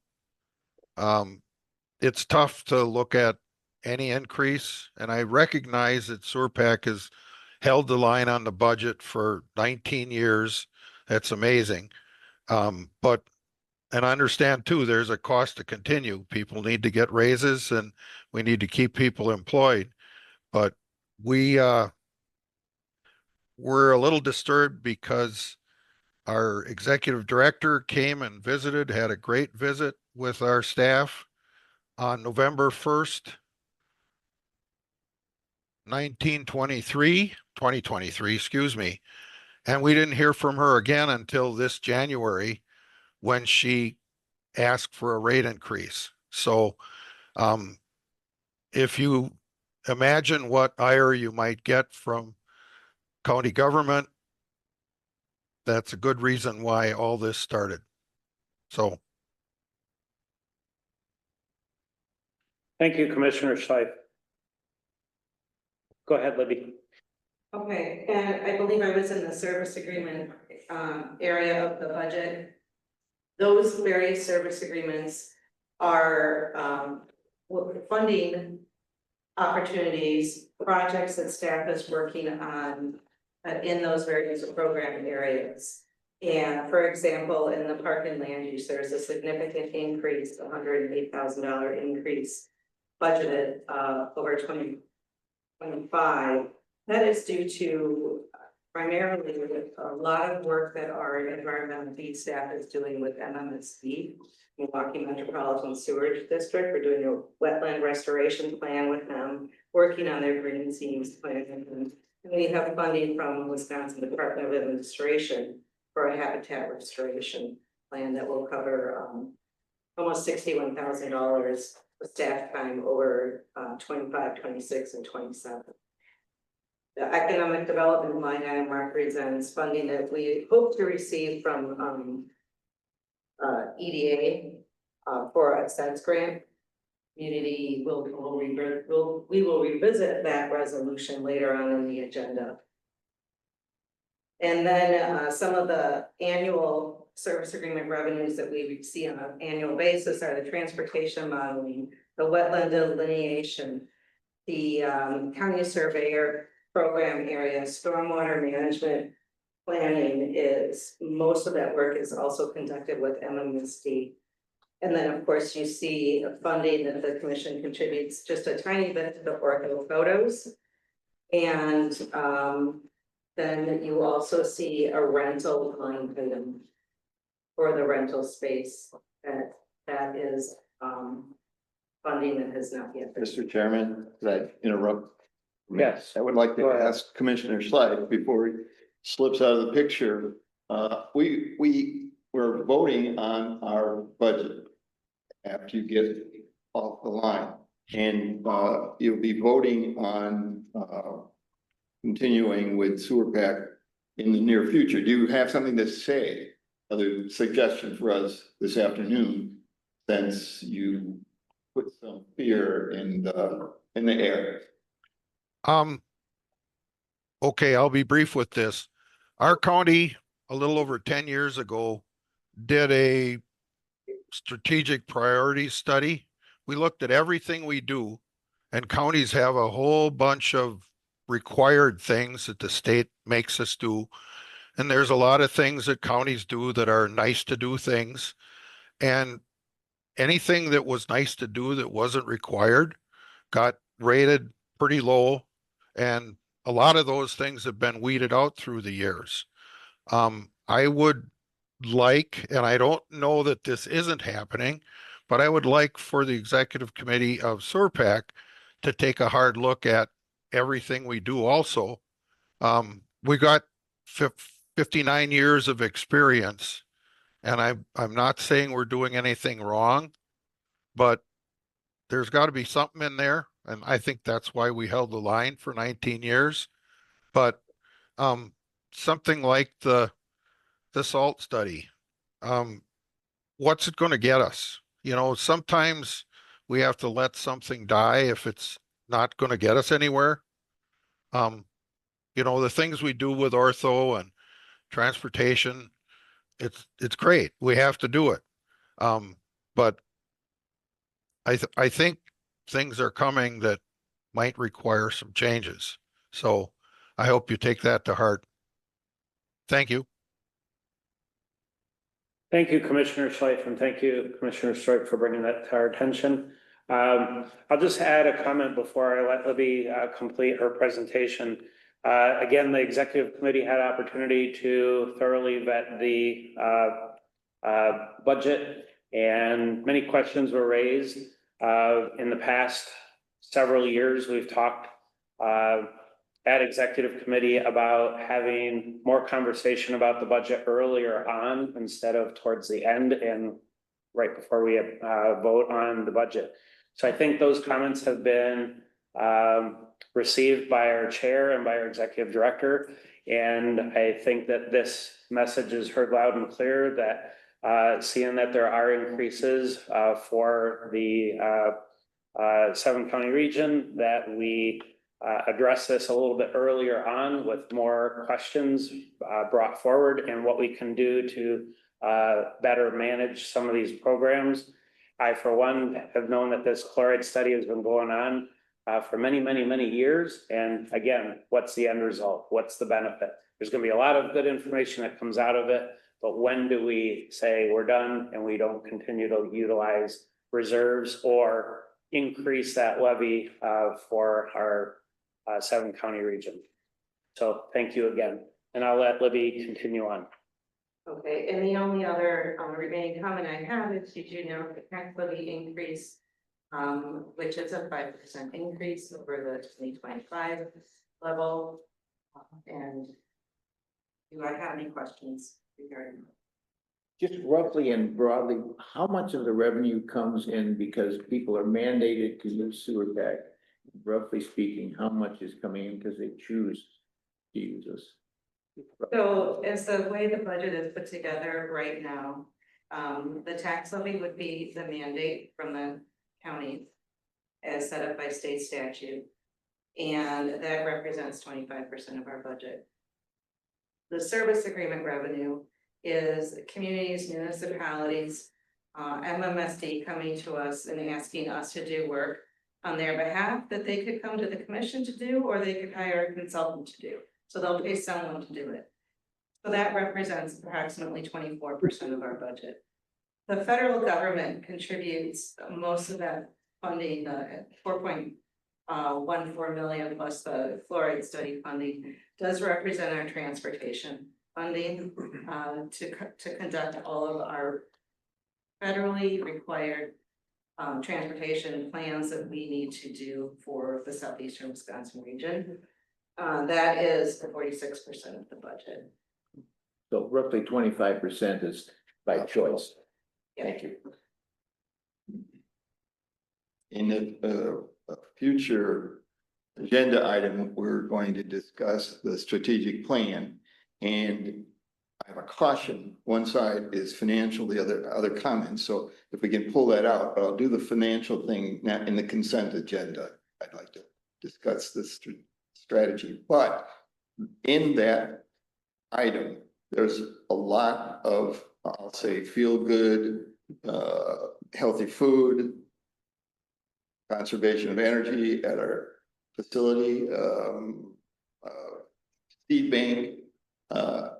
it's tough to look at any increase, and I recognize that SEWRPAC has held the line on the budget for 19 years. That's amazing. But and I understand too, there's a cost to continue. People need to get raises and we need to keep people employed. But we're a little disturbed because our executive director came and visited, had a great visit with our staff on November 1st, 2023, excuse me. And we didn't hear from her again until this January when she asked for a rate increase. So if you imagine what ire you might get from county government, that's a good reason why all this started. So. Thank you, Commissioner Schleif. Go ahead, Libby. Okay, and I believe I was in the service agreement area of the budget. Those various service agreements are funding opportunities, projects that staff is working on in those various program areas. And for example, in the park and land use, there's a significant increase, $108,000 increase budgeted over 2025. That is due to primarily a lot of work that our environmental feed staff is doing with MMSD, Milwaukee Metropolitan Sewerage District. We're doing a wetland restoration plan with them, working on their green seams plan. And we have funding from Wisconsin Department of Administration for a habitat restoration plan that will cover almost $61,000 for staff time over 25, 26, and 27. The economic development line item represents funding that we hope to receive from EDA for a SENS grant. Community we will revisit that resolution later on in the agenda. And then some of the annual service agreement revenues that we see on an annual basis are the transportation modeling, the wetland delineation, the county surveyor program area, stormwater management planning is, most of that work is also conducted with MMSD. And then, of course, you see funding that the commission contributes just a tiny bit to the ortho photos. And then you also see a rental line item for the rental space that is funding that has not yet been. Mr. Chairman, could I interrupt? Yes. I would like Go to ahead. ask Commissioner Schleif before he slips out of the picture. we're voting on our budget after you get off the line. And, you'll be voting on, continuing with sewer pack in the near future. Do you have something to say, other suggestion for us this afternoon, since you put some fear in the air? Okay, I'll be brief with this. Our county, a little over 10 years ago, did a strategic priority study. We looked at everything we do, and counties have a whole bunch of required things that the state makes us do. And there's a lot of things that counties do that are nice to do things. And anything that was nice to do that wasn't required got rated pretty low. And a lot of those things have been weeded out through the years. I would like, and I don't know that this isn't happening, but I would like for the executive committee of SEWRPAC to take a hard look at everything we do also. We got 59 years of experience, and I'm not saying we're doing anything wrong, but there's got to be something in there. And I think that's why we held the line for 19 years. But something like the SALT study, what's it going to get us? You know, sometimes we have to let something die if it's not going to get us anywhere. You know, the things we do with ortho and transportation, it's great. We have to do it. But I think things are coming that might require some changes. So I hope you take that to heart. Thank you. Thank you, Commissioner Schleif, and thank you, Commissioner Stroik, for bringing that to our attention. I'll just add a comment before I let Libby complete her presentation. Again, the executive committee had opportunity to thoroughly vet the budget, and many questions were raised. In the past several years, we've talked at executive committee about having more conversation about the budget earlier on instead of towards the end and right before we vote on the budget. So I think those comments have been received by our chair and by our executive director. And I think that this message is heard loud and clear, that seeing that there are increases for the 7-county region, that we address this a little bit earlier on with more questions brought forward and what we can do to better manage some of these programs. I, for one, have known that this chloride study has been going on for many, many, many years. And again, what's the end result? What's the benefit? There's going to be a lot of good information that comes out of it. But when do we say we're done and we don't continue to utilize reserves or increase that levy for our 7-county region? So thank you again. And I'll let Libby continue on. Okay, and the only other remaining comment I have is, did you know the tax levy increase, which is a 5% increase over the 2025 level? And do I have any questions regarding that? Just roughly and broadly, how much of the revenue comes in because people are mandated to use sewer pack? Roughly speaking, how much is coming in because they choose to use us? So as the way the budget is put together right now, the tax levy would be the mandate from the county as set up by state statute. And that represents 25% of our budget. The service agreement revenue is communities, municipalities, MMSD coming to us and asking us to do work on their behalf that they could come to the commission to do, or they could hire a consultant to do. So they'll pay someone to do it. So that represents approximately 24% of our budget. The federal government contributes most of that funding, the 4.14 million plus the fluoride study funding does represent our transportation funding to conduct all of our federally required transportation plans that we need to do for the southeastern Wisconsin region. That is 46% of the budget. So roughly 25% is by choice. Thank you. In a future agenda item, we're going to discuss the strategic plan. And I have a caution. One side is financial, the other comments. So if we can pull that out, but I'll do the financial thing now in the consent agenda. I'd like to discuss this strategy, but in that item, there's a lot of, I'll say, feel good, healthy food, conservation of energy at our facility, seed bank.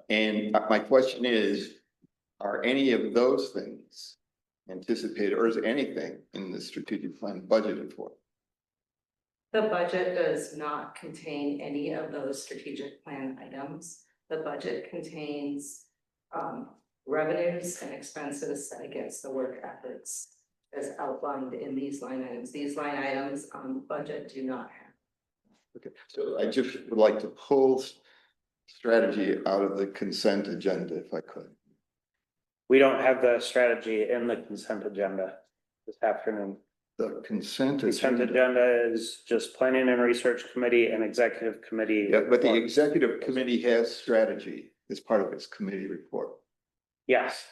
And my question is, are any of those things anticipated, or is anything in the strategic plan budgeted for? The budget does not contain any of those strategic plan items. The budget contains revenues and expenses set against the work efforts as outlined in these line items. These line items on the budget do not have. Okay, so I just would like to pull strategy out of the consent agenda if I could. We don't have the strategy in the consent agenda this afternoon. The consent Consent agenda. agenda is just planning and research committee and executive committee. Yeah, but the reports. executive committee has strategy as part of its committee report. Yes,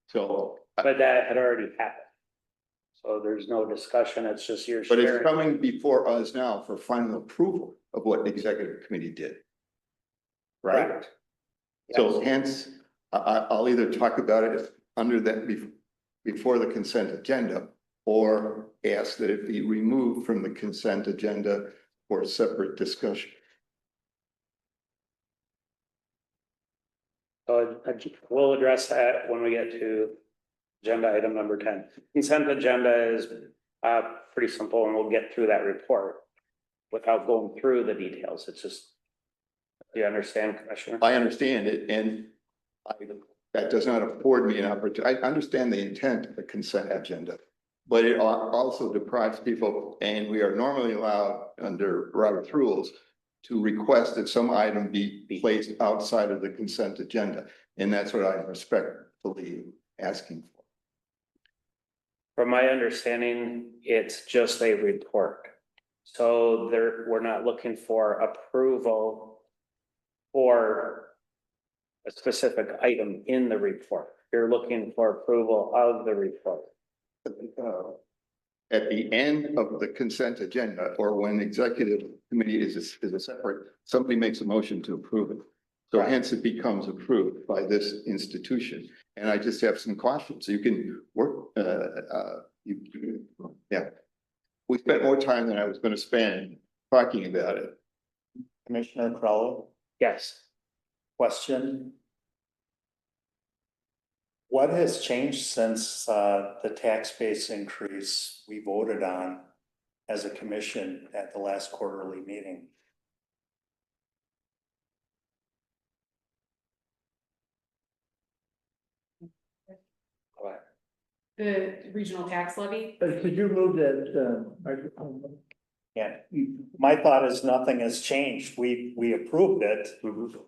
So, but that had already happened. So there's no discussion, it's just your but it's sharing. coming before us now for final approval of what the executive committee did. Right? Correct. So Yes. hence, I'll either talk about it under that before the consent agenda, or ask that it be removed from the consent agenda for a separate discussion. So we'll address that when we get to agenda item number 10. Consent agenda is pretty simple and we'll get through that report without going through the details. It's just, do you understand, Commissioner? I understand it, and that does not afford me an opportunity. I understand the intent of the consent agenda, but it also deprives people, and we are normally allowed under Robert's rules to request that some item be placed outside of the consent agenda, and that's what I'm respectfully asking for. From my understanding, it's just a report. So we're not looking for approval for a specific item in the report. You're looking for approval of the report. At the end of the consent agenda, or when executive committee is a separate, somebody makes a motion to approve it. So Right. hence it becomes approved by this institution. And I just have some cautions. You can work, yeah. We spent more time than I was gonna spend talking about it. Commissioner Crowell, Yes. question. What has changed since the tax base increase we voted on as a commission at the last quarterly meeting? The regional tax levy. Could you move that, microphone? Yeah, my thought is nothing has changed. We approved it.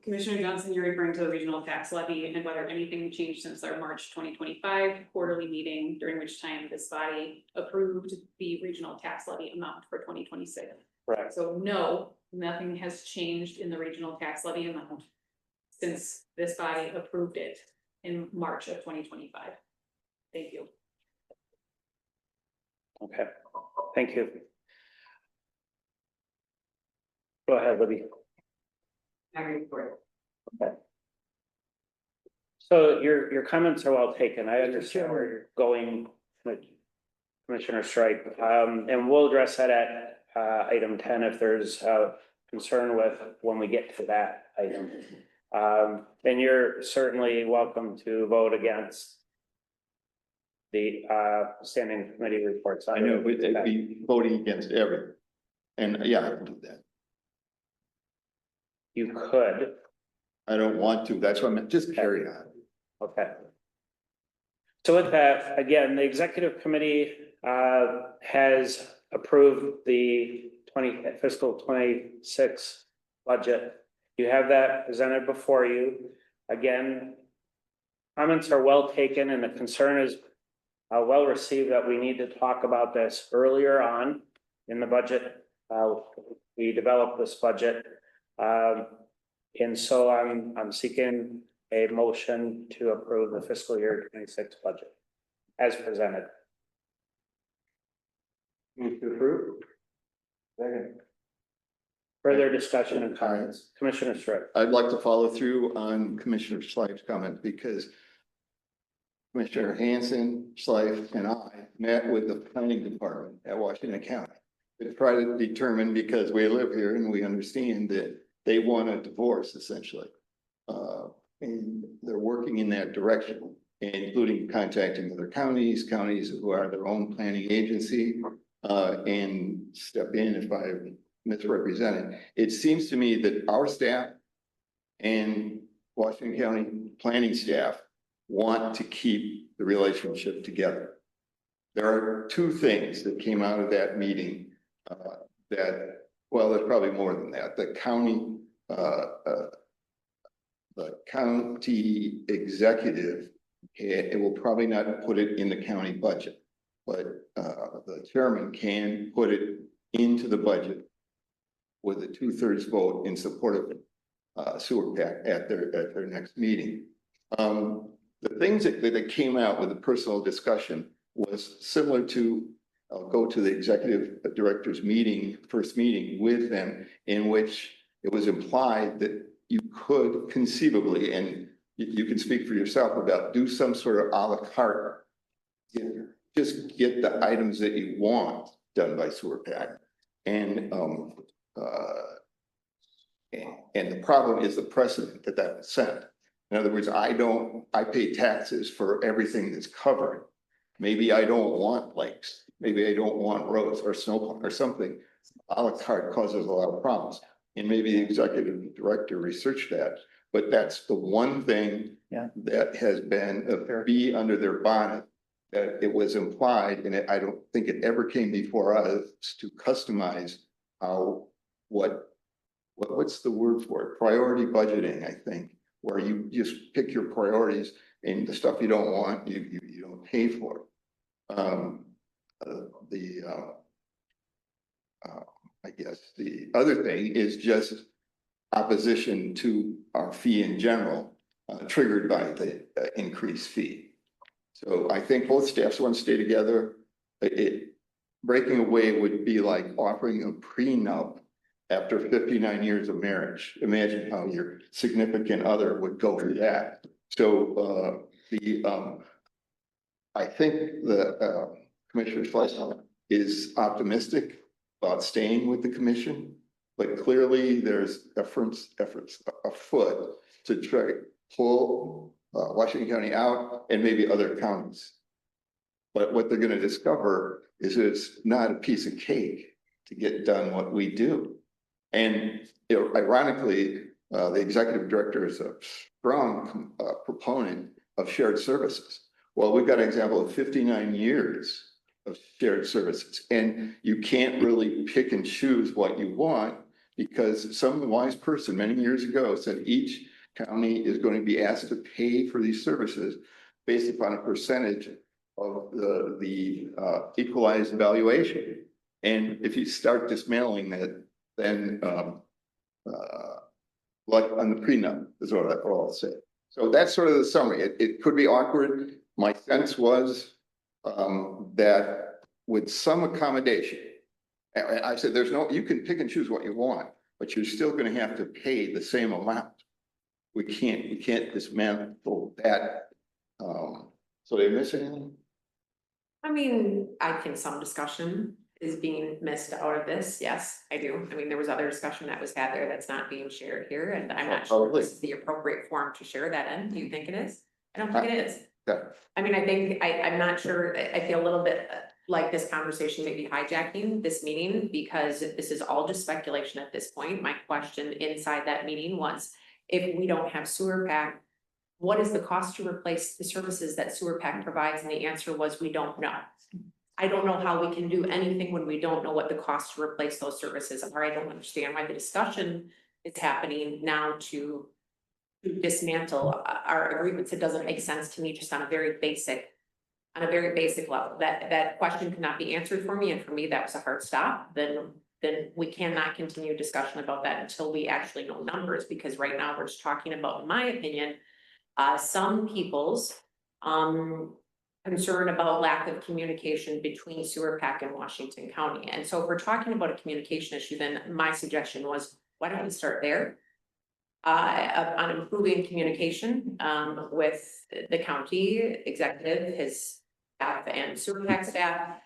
Commissioner Johnson, you're referring to the regional tax levy and whether anything changed since our March 2025 quarterly meeting, during which time this body approved the regional tax levy amount for 2026. Correct. So no, nothing has changed in the regional tax levy amount since this body approved it in March of 2025. Thank you. Okay, thank you. Go ahead, Libby. I report. So your comments are well taken. I understand where you're going, Commissioner Strike. And we'll address that at item 10 if there's concern with when we get to that item. And you're certainly welcome to vote against the standing committee reports. I know, we'd be voting against everything. And yeah, I can do that. You could, I don't want to. That's why I'm just carry on. okay. So with that, again, the executive committee has approved the fiscal 26 budget. You have that presented before you. Again, comments are well taken and the concern is well received that we need to talk about this earlier on in the budget. We developed this budget. And so I'm seeking a motion to approve the fiscal year 26 budget as presented. Move to approve. Second. Further discussion and comments, Commissioner Strick. I'd like to follow through on Commissioner Schleif's comment because Commissioner Hanson, Schleif, and I met with the planning department at Washington County to try to determine, because we live here and we understand that they want a divorce essentially. And they're working in that direction, including contacting other counties who are their own planning agency, and step in if I misrepresented. It seems to me that our staff and Washington County planning staff want to keep the relationship together. There are two things that came out of that meeting well, there's probably more than that. The county executive, it will probably not put it in the county budget, but the chairman can put it into the budget with a 2/3 vote in support of sewer PAC at their next meeting. The things that came out with the personal discussion was similar to, I'll go to the executive director's meeting, first meeting with them, in which it was implied that you could conceivably, and you can speak for yourself about, do some sort of a la carte. Just get the items that you want done by sewer PAC. And the problem is the precedent that was set. In other words, I pay taxes for everything that's covered. Maybe I don't want lakes, maybe I don't want roads or snow or something. A la carte causes a lot of problems. And maybe the executive director researched that, but that's the one thing that has been a bee under their bonnet. That it was implied, and I don't think it ever came before us to customize how, what's the word for it? Priority budgeting, I think, where you just pick your priorities and the stuff you don't want, you don't pay for. I guess the other thing is just opposition to our fee in general, triggered by the increased fee. So I think both staffs want to stay together. Breaking away would be like offering a prenup after 59 years of marriage. Imagine how your significant other would go through that. So I think the Commissioner Schleif is optimistic about staying with the commission, but clearly there's efforts afoot to try to pull Washington County out and maybe other counties. But what they're going to discover is it's not a piece of cake to get done what we do. And ironically, the executive director is a strong proponent of shared services. Well, we've got an example of 59 years of shared services, and you can't really pick and choose what you want, because some wise person many years ago said each county is going to be asked to pay for these services based upon a percentage of the equalized valuation. And if you start dismantling that, then like on the prenup is what I'll say. So that's sort of the summary. It could be awkward. My sense was that with some accommodation, and I said, you can pick and choose what you want, but you're still going to have to pay the same amount. We can't dismantle that. So did I miss anything? I mean, I think some discussion is being missed out of this. Yes, I do. I mean, there was other discussion that was had there that's not being shared here, and I'm not sure this is the appropriate forum to share that in. Do you think it is? I don't think it is. Yeah. I mean, I think, I'm not sure. I feel a little bit like this conversation may be hijacking this meeting, because this is all just speculation at this point. My question inside that meeting was, if we don't have sewer PAC, what is the cost to replace the services that sewer PAC provides? And the answer was, we don't know. I don't know how we can do anything when we don't know what the cost to replace those services are. I don't understand why the discussion is happening now to to dismantle our agreements. It doesn't make sense to me just on a very basic level. That question cannot be answered for me, and for me, that was a hard stop. Then we cannot continue discussion about that until we actually know numbers, because right now we're just talking about, in my opinion, some people's concern about lack of communication between Sewer Pack and Washington County. And so if we're talking about a communication issue, then my suggestion was, why don't we start there? On improving communication with the county executive, his staff and Sewer Pack staff,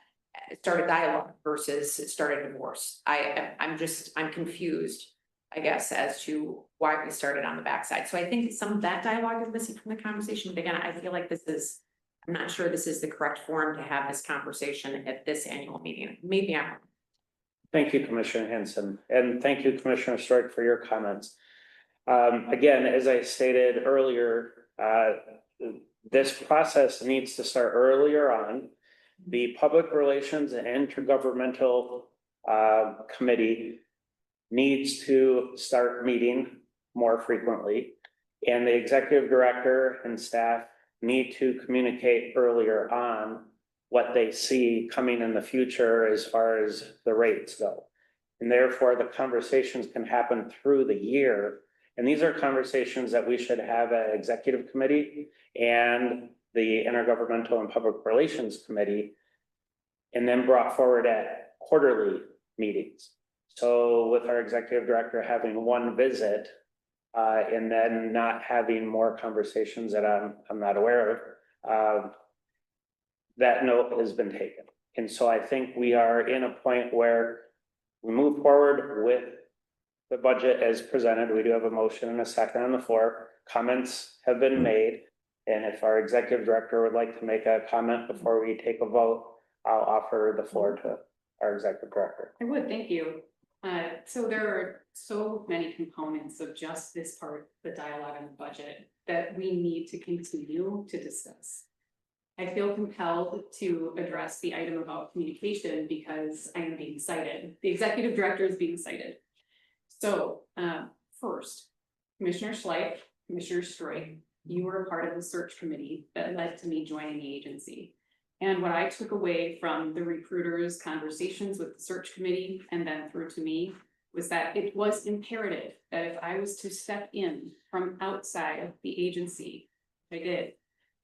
start a dialogue versus start a divorce. I'm confused, I guess, as to why we started on the backside. So I think some of that dialogue is missing from the conversation. But again, I feel like I'm not sure this is the correct forum to have this conversation at this annual meeting. Maybe I'm wrong. Thank you, Commissioner Henson, and thank you, Commissioner Strike, for your comments. Again, as I stated earlier, this process needs to start earlier on. The Public Relations and Intergovernmental Committee needs to start meeting more frequently, and the executive director and staff need to communicate earlier on what they see coming in the future as far as the rates go. And therefore, the conversations can happen through the year. And these are conversations that we should have at Executive Committee and the Intergovernmental and Public Relations Committee, and then brought forward at quarterly meetings. So with our executive director having one visit, and then not having more conversations that I'm not aware of, that note has been taken. And so I think we are in a point where we move forward with the budget as presented. We do have a motion and a second on the floor. Comments have been made. And if our executive director would like to make a comment before we take a vote, I'll offer the floor to our executive director. I would, thank you. So there are so many components of just this part, the dialogue on the budget, that we need to continue to discuss. I feel compelled to address the item about communication because I am being cited. The executive director is being cited. So first, Commissioner Schleich, Commissioner Strike, you were a part of the search committee that led to me joining the agency. And what I took away from the recruiters' conversations with the search committee and then through to me was that it was imperative that if I was to step in from outside the agency, I did,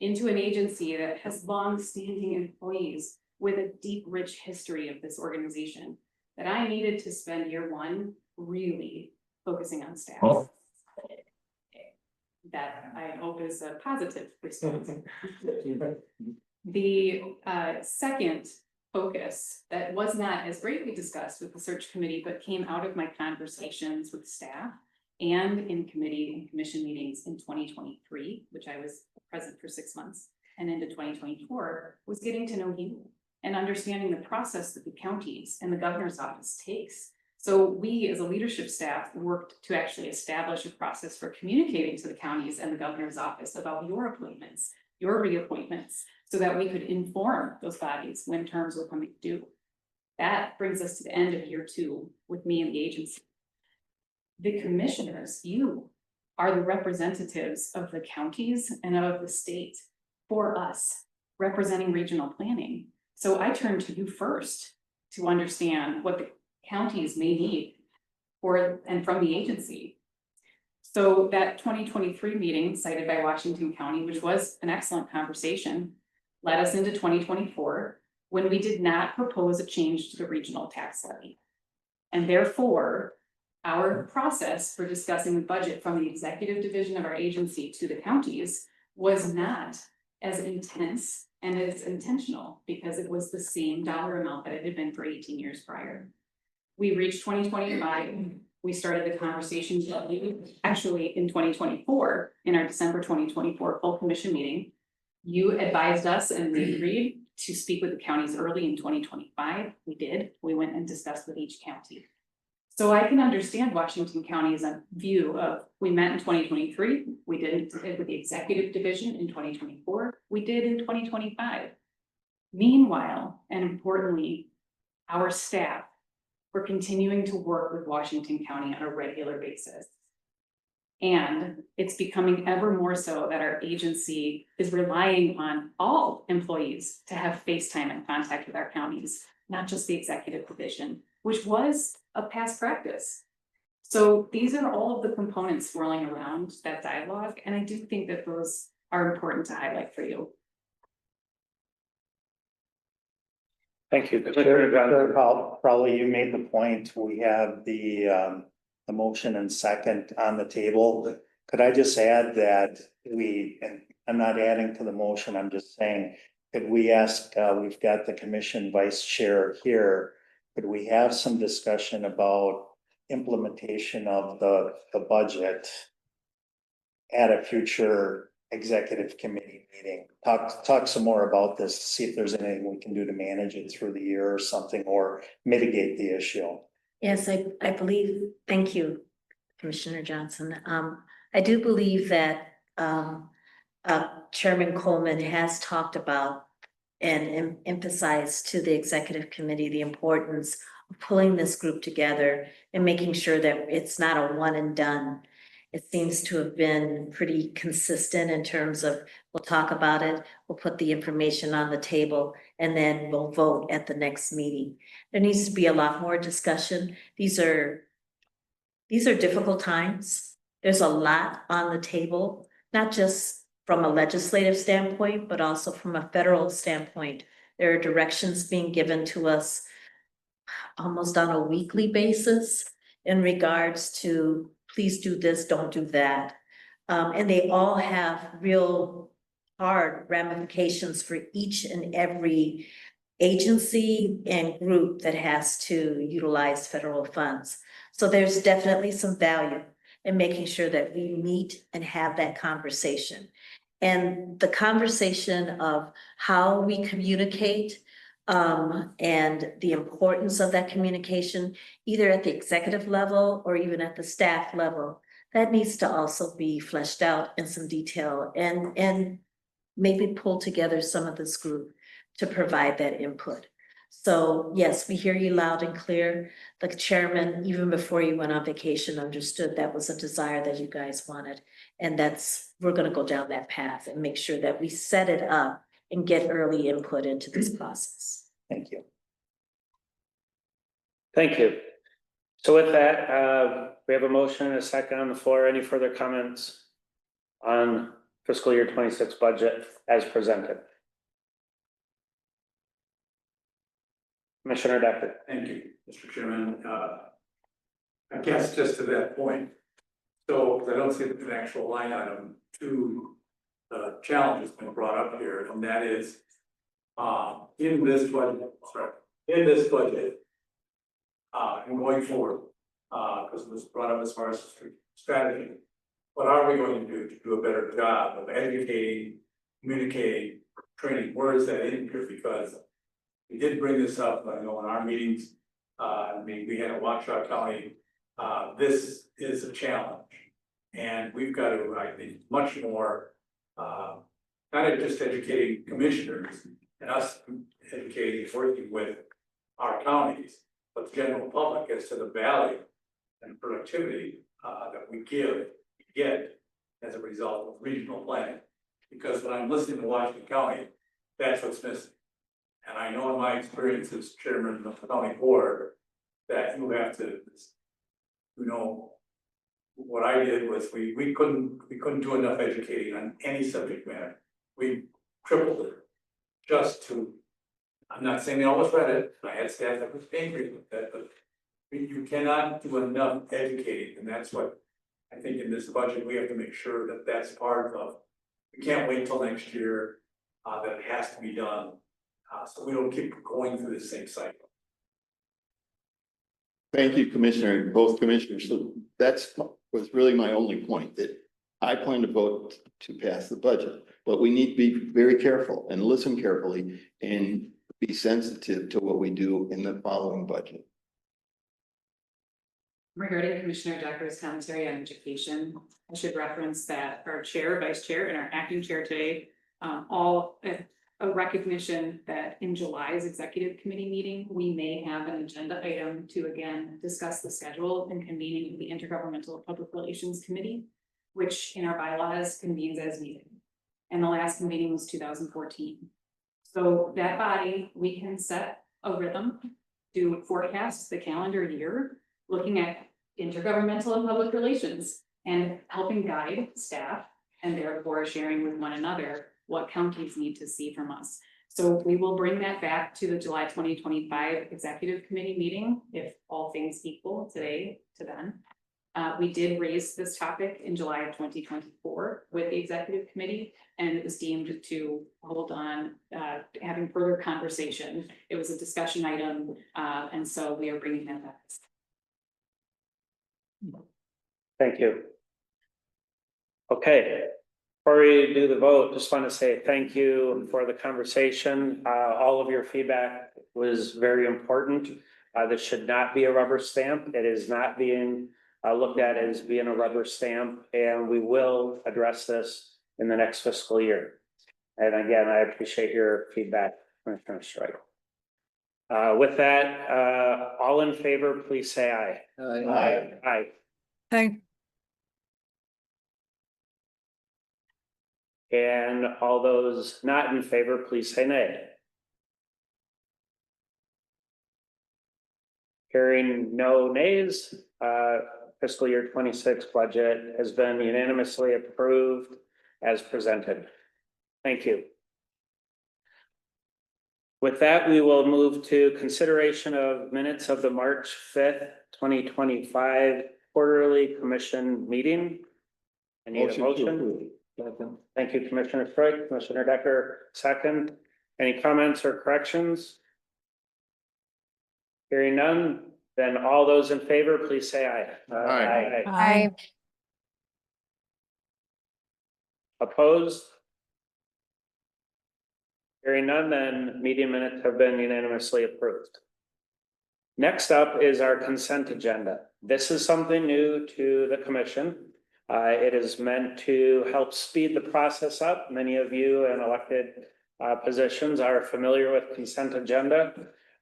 into an agency that has long-standing employees with a deep, rich history of this organization, that I needed to spend year one really focusing on staff. Oh. That I hope is a positive response. The second focus that was not as greatly discussed with the search committee, but came out of my conversations with staff and in committee and commission meetings in 2023, which I was present for 6 months, and into 2024, was getting to know you and understanding the process that the counties and the governor's office takes. So we, as a leadership staff, worked to actually establish a process for communicating to the counties and the governor's office about your appointments, your reappointments, so that we could inform those bodies when terms were coming due. That brings us to the end of year two with me and the agency. The commissioners, you are the representatives of the counties and of the state for us, representing regional planning. So I turn to you first to understand what the counties may need for and from the agency. So that 2023 meeting cited by Washington County, which was an excellent conversation, led us into 2024 when we did not propose a change to the regional tax levy. And therefore, our process for discussing the budget from the executive division of our agency to the counties was not as intense and as intentional because it was the same dollar amount that it had been for 18 years prior. We reached 2025. We started the conversation actually in 2024, in our December 2024 full commission meeting. You advised us and we agreed to speak with the counties early in 2025. We did. We went and discussed with each county. So I can understand Washington County's view of, we met in 2023, we did it with the executive division in 2024, we did in 2025. Meanwhile, and importantly, our staff, we're continuing to work with Washington County on a regular basis. And it's becoming ever more so that our agency is relying on all employees to have face time and contact with our counties, not just the executive division, which was a past practice. So these are all of the components swirling around that dialogue, and I do think that those are important to highlight for you. Thank you, Commissioner Johnson. Probably you made the point, we have the motion and second on the table. Could I just add that and I'm not adding to the motion, I'm just saying, could we ask, we've got the commission vice chair here, could we have some discussion about implementation of the budget at a future executive committee meeting? Talk some more about this, see if there's anything we can do to manage it through the year or something, or mitigate the issue. Yes, I believe, thank you, Commissioner Johnson. I do believe that Chairman Coleman has talked about and emphasized to the executive committee the importance of pulling this group together and making sure that it's not a one and done. It seems to have been pretty consistent in terms of, we'll talk about it, we'll put the information on the table, and then we'll vote at the next meeting. There needs to be a lot more discussion. These are difficult times. There's a lot on the table, not just from a legislative standpoint, but also from a federal standpoint. There are directions being given to us almost on a weekly basis in regards to please do this, don't do that. And they all have real hard ramifications for each and every agency and group that has to utilize federal funds. So there's definitely some value in making sure that we meet and have that conversation. And the conversation of how we communicate and the importance of that communication, either at the executive level or even at the staff level, that needs to also be fleshed out in some detail and maybe pull together some of this group to provide that input. So yes, we hear you loud and clear. The chairman, even before you went on vacation, understood that was a desire that you guys wanted. And we're gonna go down that path and make sure that we set it up and get early input into this process. Thank you. Thank you. So with that, we have a motion and a second on the floor. Any further comments on fiscal year 26 budget as presented? Commissioner Decker. Thank you, Mr. Chairman. I guess just to that point, so I don't see an actual line item, two challenges been brought up here, and that is in this budget, and going forward, because it was brought up as far as strategy. What are we going to do a better job of educating, communicating, training? Where is that in here? Because we did bring this up, I know in our meetings, we had a Waukesha County, this is a challenge. And we've got to, I think, much more, not just educating commissioners and us educating, working with our counties, but the general public as to the value and productivity that we get as a result of regional planning. Because when I'm listening to Washington County, that's what's missing. And I know in my experience as chairman of the county board, that you have to, what I did was we couldn't do enough educating on any subject matter. We tripled it just to, I'm not saying they always read it, I had staff that was angry with that, but you cannot do enough educating, and that's what I think in this budget, we have to make sure that that's part of. We can't wait till next year, that it has to be done, so we don't keep going through the same cycle. Thank you, Commissioner, both commissioners. So was really my only point, that I plan to vote to pass the budget, but we need to be very careful and listen carefully and be sensitive to what we do in the following budget. Regarding Commissioner Decker's commentary on education, I should reference that our chair, vice chair, and our acting chair today, all a recognition that in July's executive committee meeting, we may have an agenda item to again discuss the schedule and convening of the Intergovernmental Public Relations Committee. which in our bylaws convenes as needed. And the last convening was 2014. So that body, we can set a rhythm to forecast the calendar year, looking at intergovernmental and public relations and helping guide staff and therefore sharing with one another what counties need to see from us. So we will bring that back to the July 2025 Executive Committee meeting, if all things equal today to then. We did raise this topic in July of 2024 with the Executive Committee, and it was deemed to hold on having further conversation. It was a discussion item, and so we are bringing that back. Thank you. Okay, before we do the vote, just want to say thank you for the conversation. All of your feedback was very important. This should not be a rubber stamp. It is not being looked at as being a rubber stamp, and we will address this in the next fiscal year. And again, I appreciate your feedback, Commissioner Strike. With that, all in favor, please say aye. Aye. Aye. Thank. And all those not in favor, please say nay. Hearing no nays, fiscal year 26 budget has been unanimously approved as presented. Thank you. With that, we will move to consideration of minutes of the March 5th, 2025 quarterly commission meeting. I need a motion. Thank you, Commissioner Strike. Commissioner Decker, second. Any comments or corrections? Hearing none, then all those in favor, please say aye. Aye. Opposed? Hearing none, then meeting minutes have been unanimously approved. Next up is our consent agenda. This is something new to the commission. It is meant to help speed the process up. Many of you in elected positions are familiar with consent agenda.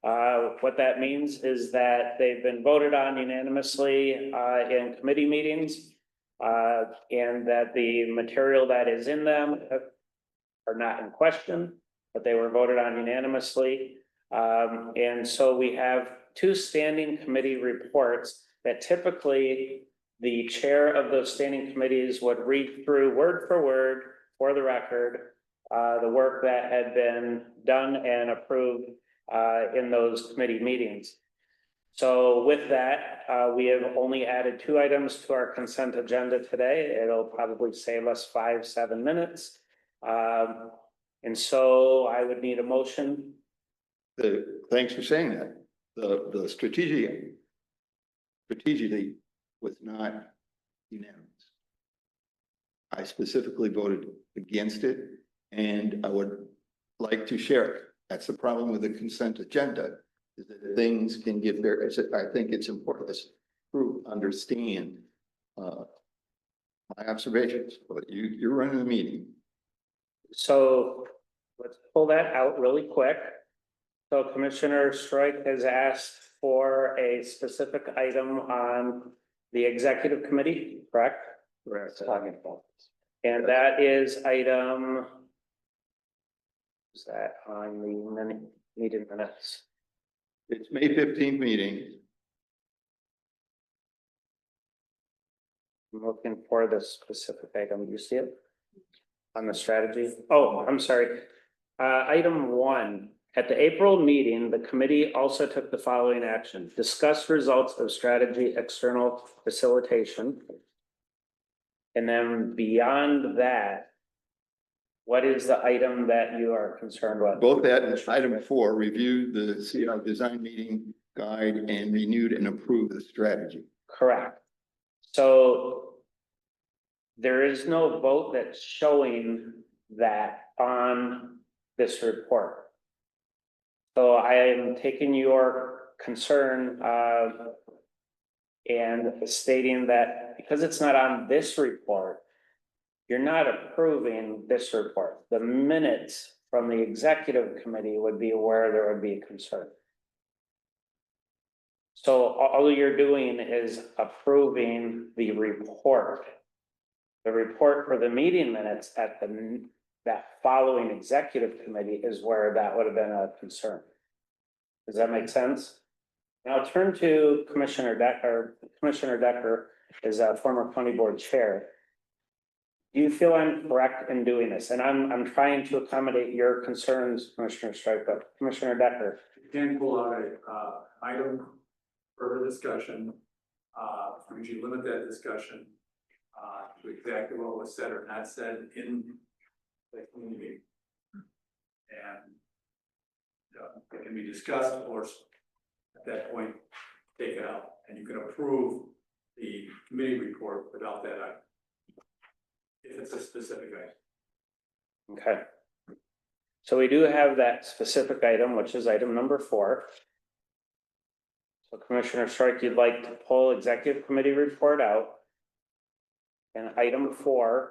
What that means is that they've been voted on unanimously in committee meetings, and that the material that is in them are not in question, but they were voted on unanimously. And so we have two standing committee reports that typically the chair of those standing committees would read through word for the record, the work that had been done and approved in those committee meetings. So with that, we have only added 2 items to our consent agenda today. It'll probably save us 5-7 minutes. And so I would need a motion. Thanks for saying that. The strategically was not unanimous. I specifically voted against it, and I would like to share it. That's the problem with the consent agenda, is that things can get there. I think it's important this group understand my observations, but you're running the meeting. So let's pull that out really quick. So Commissioner Strike has asked for a specific item on the executive committee, correct? Correct. And that is item. Is that on the meeting minutes? It's May 15th meeting. I'm looking for the specific item. Do you see it? On the strategy? Oh, I'm sorry. Item 1. At the April meeting, the committee also took the following action. Discuss results of strategy external facilitation. And then beyond that, what is the item that you are concerned with? Both that and item 4, review the CI design meeting guide and renewed and approved the strategy. Correct. So there is no vote that's showing that on this report. So I am taking your concern and stating that because it's not on this report, you're not approving this report. The minutes from the executive committee would be where there would be concern. So all you're doing is approving the report. The report for the meeting minutes at that following executive committee is where that would have been a concern. Does that make sense? Now turn to Commissioner Decker. Commissioner Decker is a former county board chair. Do you feel I'm correct in doing this? And I'm trying to accommodate your concerns, Commissioner Strike, but Commissioner Decker. You can pull out a, item for discussion. Would you limit that discussion, to exactly what was said or not said in the community? And, it can be discussed, or at that point, take it out, and you can approve the committee report without that item. If it's a specific item. Okay. So we do have that specific item, which is item number 4. So Commissioner Strike, you'd like to pull executive committee report out. And item 4.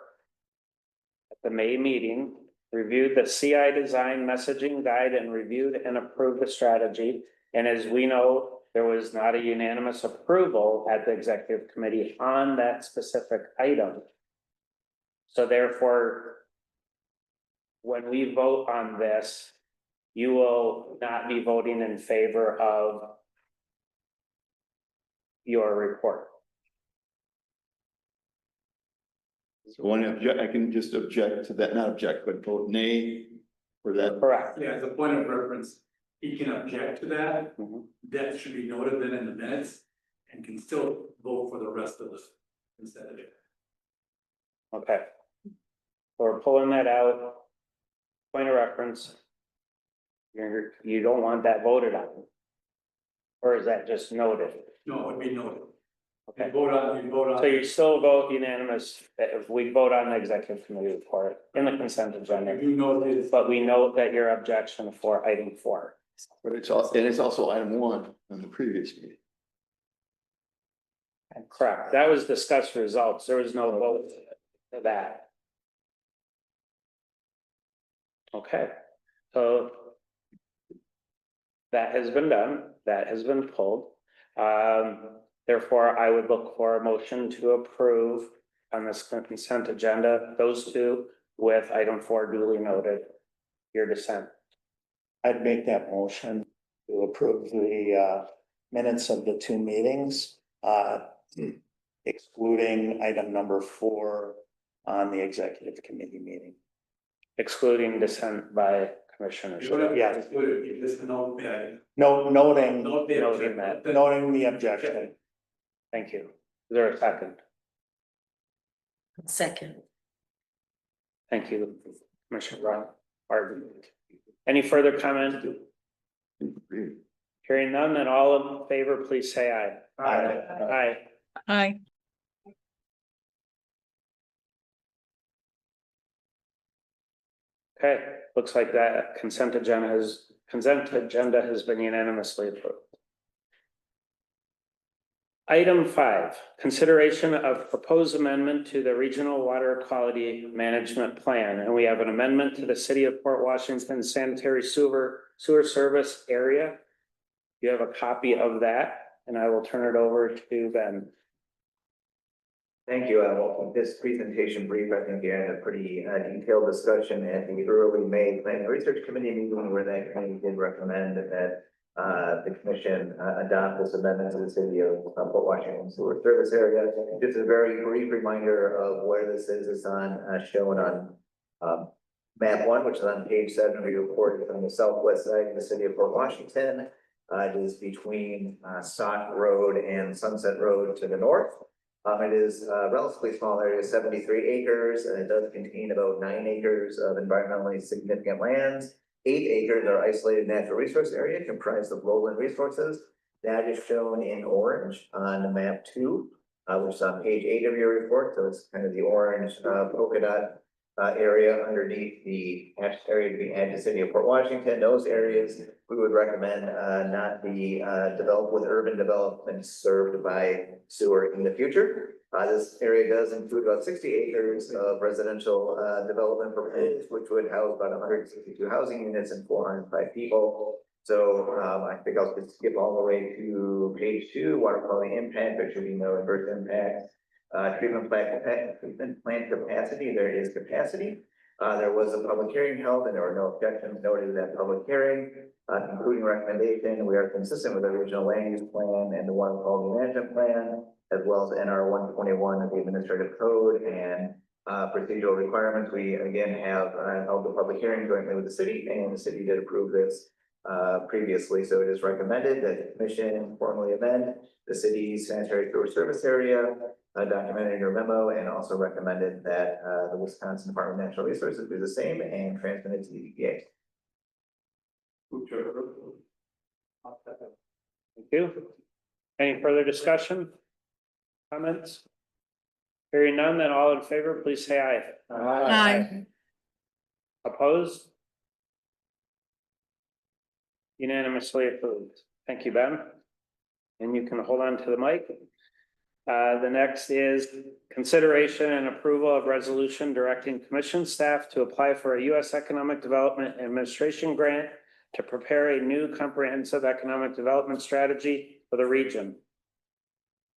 At the May meeting, reviewed the CI design messaging guide and reviewed and approved the strategy. And as we know, there was not a unanimous approval at the executive committee on that specific item. So therefore, when we vote on this, you will not be voting in favor of your report. So I can just object to that, not object, but vote nay for that. Correct. Yeah, as a point of reference, he can object to that. Mhm. That should be noted then in the minutes, and can still vote for the rest of this instead of it. Okay. We're pulling that out. Point of reference. You don't want that voted on. Or is that just noted? No, it would be noted. Okay. You vote on. So you still vote unanimous if we vote on the executive committee report in the consent agenda, You know it is. but we note that your objection for item 4. But it's also item 1 on the previous meeting. Correct. That was discussed results. There was no vote to that. Okay, so that has been done. That has been pulled. Therefore, I would look for a motion to approve on this consent agenda, those two with item 4 duly noted. Your dissent. I'd make that motion to approve the minutes of the 2 meetings, excluding item number 4 on the executive committee meeting. Excluding dissent by Commissioner. Yeah. You just note that. Noting Note the Noting objection. that. noting the objection. Thank you. Is there a second? Second. Thank you, Commissioner Brown. Any further comment? Hearing none, then all in favor, please say aye. Aye. Aye. Okay, looks like that consent agenda has been unanimously approved. Item 5, consideration of proposed amendment to the Regional Water Quality Management Plan. And we have an amendment to the City of Port Washington Sanitary Sewer Service Area. You have a copy of that, and I will turn it over to Ben. Thank you. We'll keep this presentation brief. I think you had a pretty detailed discussion at the early May Planning Research Committee meeting where that committee did recommend that the commission adopt this amendment to the City of Port Washington Sewer Service Area. Just a very brief reminder of where this is. It's on shown on map 1, which is on page 7 of your report. It's on the southwest side of the City of Port Washington. It is between Stock Road and Sunset Road to the north. It is a relatively small area, 73 acres, and it does contain about 9 acres of environmentally significant lands. 8 acres are isolated natural resource area comprised of lowland resources. That is shown in orange on map 2, which is on page 8 of your report. So it's kind of the orange polka dot area underneath the hatched area to be added to City of Port Washington. Those areas we would recommend not be developed with urban development served by sewer in the future. This area does include about 60 acres of residential development proposed, which would house about 162 housing units and 405 people. So I think I'll just skip all the way to page 2, water quality impact. There should be no adverse impact. treatment plant capacity, there is capacity. There was a public hearing held and there were no objections noted to that public hearing. Concluding recommendation, we are consistent with the original land use plan and the water quality management plan, as well as NR 121 of the administrative code and procedural requirements. We again have held the public hearing jointly with the city, and the city did approve this previously. So it is recommended that the commission formally amend the city's sanitary sewer service area documented in your memo, and also recommended that the Wisconsin Department of Natural Resources do the same and transmit it to the EPA. Thank you. Any further discussion? Comments? Hearing none, then all in favor, please say aye. Aye. Opposed? Unanimously approved. Thank you, Ben. And you can hold on to the mic. The next is consideration and approval of resolution directing commission staff to apply for a U.S. Economic Development Administration grant to prepare a new comprehensive economic development strategy for the region.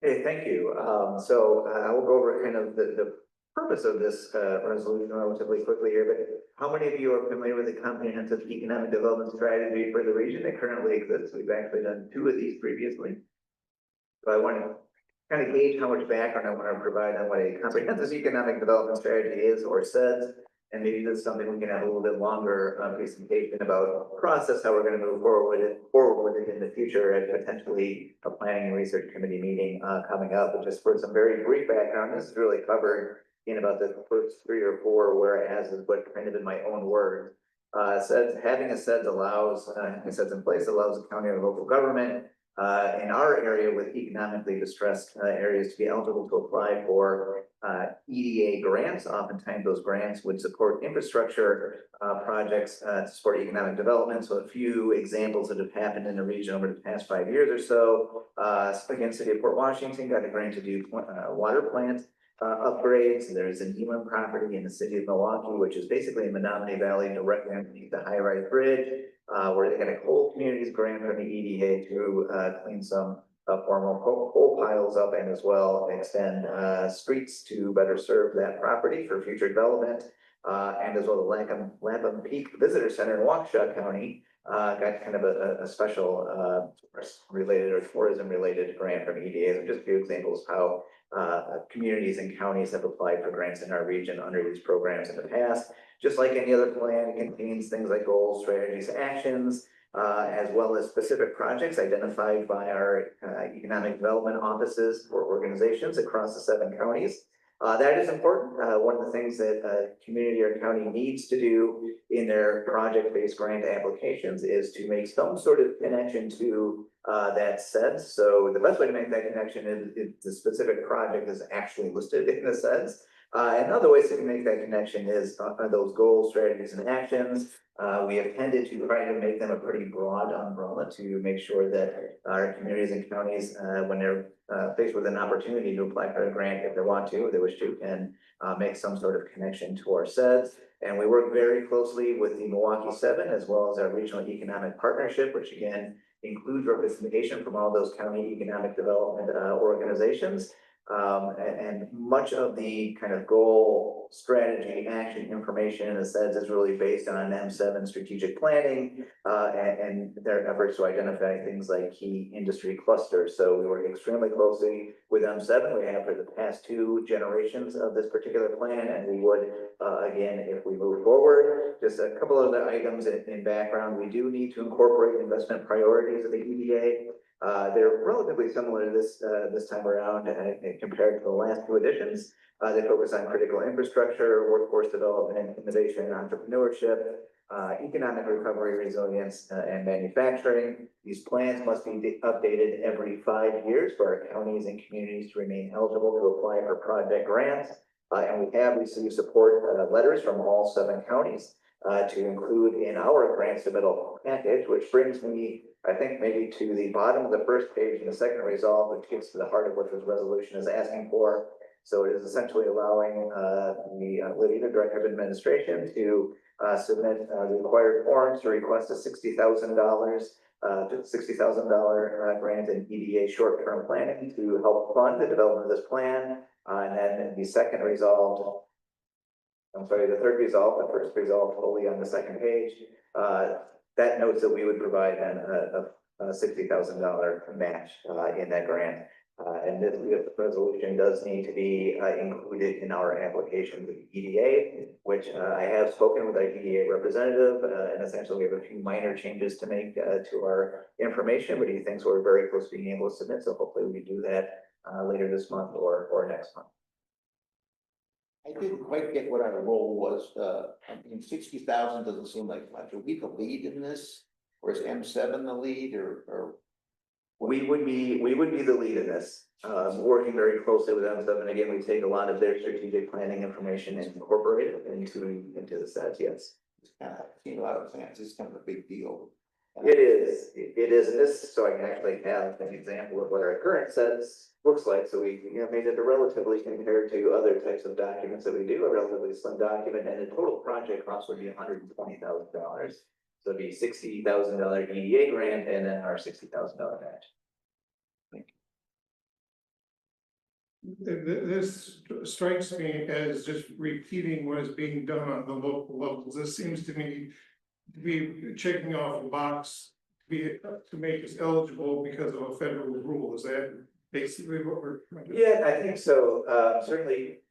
Hey, thank you. So I will go over kind of the purpose of this resolution relatively quickly here, but how many of you are familiar with the comprehensive economic development strategy for the region that currently exists? We've actually done 2 of these previously. So I want to kind of gauge how much background I want to provide on what a comprehensive economic development strategy is or says, and maybe this is something we can have a little bit longer presentation about process, how we're going to move forward with it in the future at potentially a planning and research committee meeting coming up. But just for some very brief background, this is really covered in about the first 3 or 4 whereases, but kind of in my own words. Says having a SEDS allows, SEDS in place allows the county or local government in our area with economically distressed areas to be eligible to apply for EDA grants. Oftentimes those grants would support infrastructure projects to support economic development. So a few examples that have happened in the region over the past 5 years or so. Again, City of Port Washington got a grant to do water plant upgrades. There's an Elam property in the city of Milwaukee, which is basically in Menominee Valley, directly underneath the high-rise bridge, where they got a whole communities grant from the EDA to clean some formal coal piles up and as well extend streets to better serve that property for future development. And as well, the Lapham Peak Visitor Center in Waukesha County got kind of a special related or tourism related grant from EDA. So just a few examples how communities and counties have applied for grants in our region under these programs in the past. Just like any other plan, it contains things like goals, strategies, actions, as well as specific projects identified by our economic development offices or organizations across the 7 counties. That is important. One of the things that a community or county needs to do in their project-based grant applications is to make some sort of connection to that SEDS. So the best way to make that connection is if the specific project is actually listed in the SEDS. And other ways to make that connection is are those goals, strategies, and actions. We have tended to try to make them a pretty broad umbrella to make sure that our communities and counties, when they're faced with an opportunity to apply for a grant, if they want to, if they wish to, can make some sort of connection to our SEDS. And we work very closely with the Milwaukee 7, as well as our regional economic partnership, which again includes representation from all those county economic development organizations. And much of the kind of goal, strategy, action information in the SEDS is really based on M7 strategic planning and their efforts to identify things like key industry clusters. So we work extremely closely with M7. We have for the past 2 generations of this particular plan, and we would, again, if we move forward. Just a couple of the items in background. We do need to incorporate investment priorities of the EDA. They're relatively similar to this time around compared to the last 2 editions. They focus on critical infrastructure, workforce development, innovation, entrepreneurship, economic recovery, resilience, and manufacturing. These plans must be updated every 5 years for our counties and communities to remain eligible to apply for project grants. And we have received support letters from all 7 counties to include in our grant submittal package, which brings me, I think, maybe to the bottom of the first page in the second resolve, which gets to the heart of what this resolution is asking for. So it is essentially allowing the Leader Director of Administration to submit the required forms to request a $60,000 grant in EDA short-term planning to help fund the development of this plan. And then the second resolved, I'm sorry, the third resolve, the first resolve fully on the second page, that notes that we would provide a $60,000 match in that grant. And this resolution does need to be included in our application with EDA, which I have spoken with our EDA representative, and essentially we have a few minor changes to make to our information, but he thinks we're very close to being able to submit, so hopefully we do that later this month or next month. I didn't quite get what our role was. I mean, 60,000 doesn't seem like much. Are we the lead in this? Or is M7 the lead or? We would be the lead in this, working very closely with M7. And again, we take a lot of their strategic planning information and incorporate it into the sets, yes. I've seen a lot of plans. It's kind of a big deal. It is, and this, so I can actually have an example of what our current sets looks like. So we, made it a relatively, compared to other types of documents that we do, a relatively slim document, and the total project cost would be $120,000. So it'd be $60,000 EDA grant and then our $60,000 match. This strikes me as just repeating what is being done on the local levels. This seems to me to be checking off a box to make us eligible because of a federal rule. Is that basically what we're trying to do? Yeah, I think so. Certainly,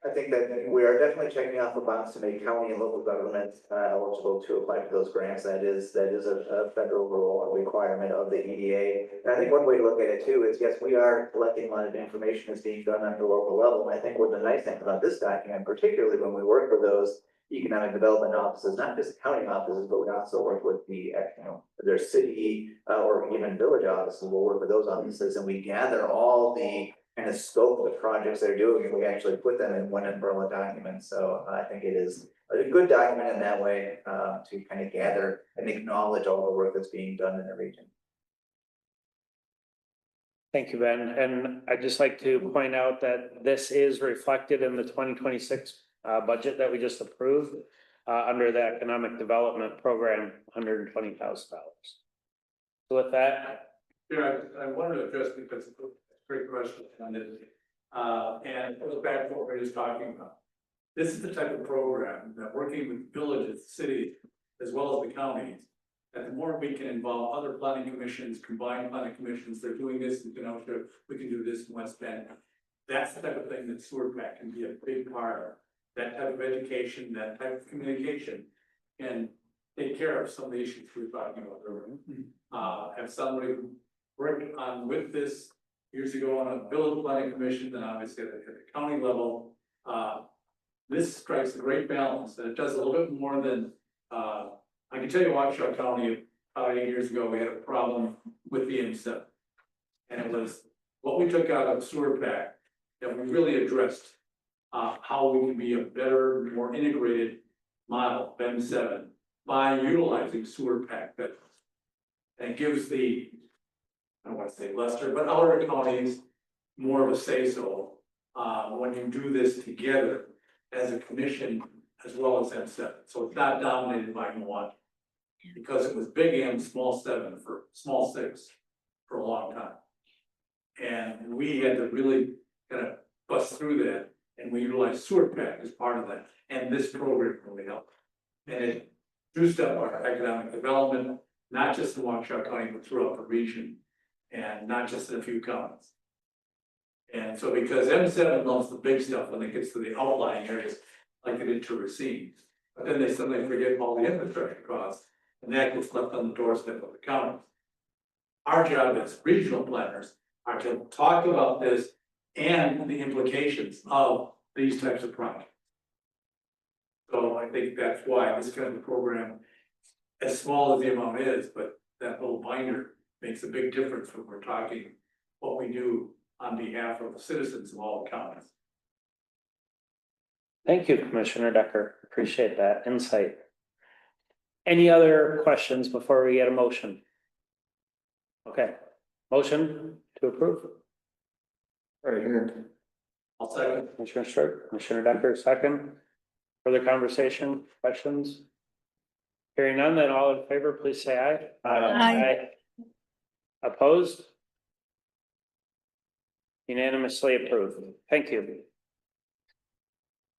I think that we are definitely checking off the box to make county and local government eligible to apply for those grants. That is a federal rule, a requirement of the EDA. And I think one way to look at it too is, yes, we are collecting a lot of information that's being done at the local level. And I think what the nice thing about this document, particularly when we work with those economic development offices, not just county offices, but we also work with the, their city or even village offices. We'll work with those offices and we gather all the kind of scope of the projects they're doing, and we actually put them in one umbrella document. So I think it is a good document in that way to kind of gather and acknowledge all the work that's being done in the region. Thank you, Ben. And I'd just like to point out that this is reflected in the 2026 budget that we just approved under the Economic Development Program, $120,000. So with that. Yeah, I wanted to address because it's a great question on it. And it goes back to what we were just talking about. This is the type of program that working with villages, cities, as well as the counties, that the more we can involve other planning commissions, combined planning commissions, they're doing this in Kenosha, we can do this in West Bend. That's the type of thing that SewerPAC can be a big part of. That type of education, that type of communication can take care of some of the issues we were talking about earlier. Have somebody worked on with this years ago on a village planning commission, and obviously at the county level. This strikes a great balance, and it does a little bit more than, I can tell you Waukesha County, 8 years ago, we had a problem with the M7. And it was what we took out of SewerPAC that we really addressed how we can be a better, more integrated model of M7 by utilizing SewerPAC better. And it gives the, I don't want to say Lester, but other counties more of a say-so when you do this together as a commission as well as M7. So it's not dominated by one, because it was big M, small 7 for small 6 for a long time. And we had to really kind of bust through that, and we utilized SewerPAC as part of that. And this program really helped. And it juiced up our economic development, not just in Waukesha County, but throughout the region, and not just in a few counties. And so because M7 loves the big stuff when it gets to the outlying areas, like it did to Racine, but then they suddenly forget all the infrastructure costs, and that gets left on the doorstep of the counties. Our job as regional planners are to talk about this and the implications of these types of projects. So I think that's why this kind of program, as small as the amount is, but that little binder makes a big difference when we're talking what we do on behalf of the citizens of all counties. Thank you, Commissioner Decker. Appreciate that insight. Any other questions before we get a motion? Okay, motion to approve. Right here. I'll second. Commissioner Stewart, Commissioner Decker, second. Further conversation, questions? Hearing none, then all in favor, please say aye. Aye. Opposed? Unanimously approved. Thank you.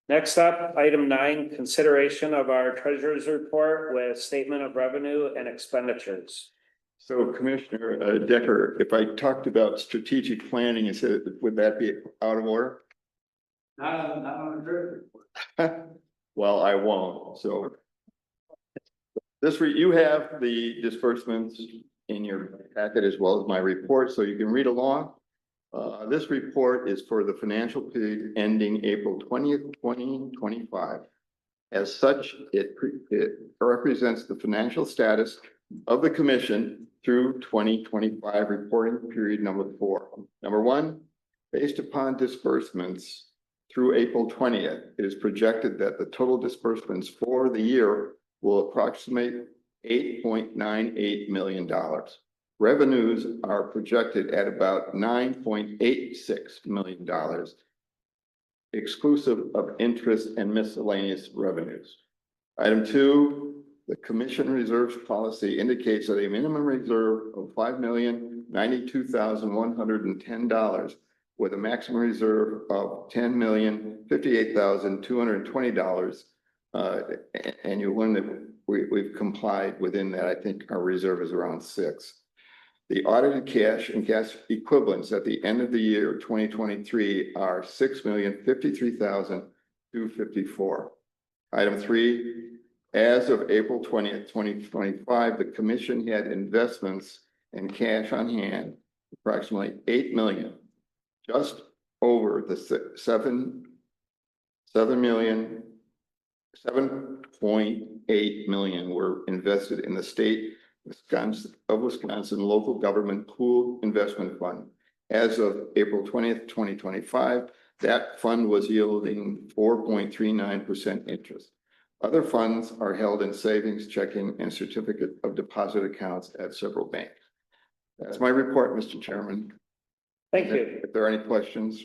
Next up, item 9, consideration of our treasurer's report with statement of revenue and expenditures. So Commissioner Decker, if I talked about strategic planning, would that be out of order? Not on the report. Well, I won't, so. You have the disbursements in your packet as well as my report, so you can read along. This report is for the financial period ending April 20th, 2025. As such, it represents the financial status of the commission through 2025 reporting period number 4. Number 1, based upon disbursements through April 20th, it is projected that the total disbursements for the year will approximate $8.98 million. Revenues are projected at about $9.86 million, exclusive of interest and miscellaneous revenues. Item 2, the commission reserves policy indicates that a minimum reserve of $5,092,110 with a maximum reserve of $10,058,220. And you'll learn that we've complied within that. I think our reserve is around 6. The audited cash and cash equivalents at the end of the year 2023 are $6,053,254. Item 3, as of April 20th, 2025, the commission had investments and cash on hand, approximately $8 million, just over the $7.8 million were invested in the state of Wisconsin Local Government Pool Investment Fund. As of April 20th, 2025, that fund was yielding 4.39% interest. Other funds are held in savings, checking, and certificate of deposit accounts at several banks. That's my report, Mr. Chairman. Thank you. If there are any questions.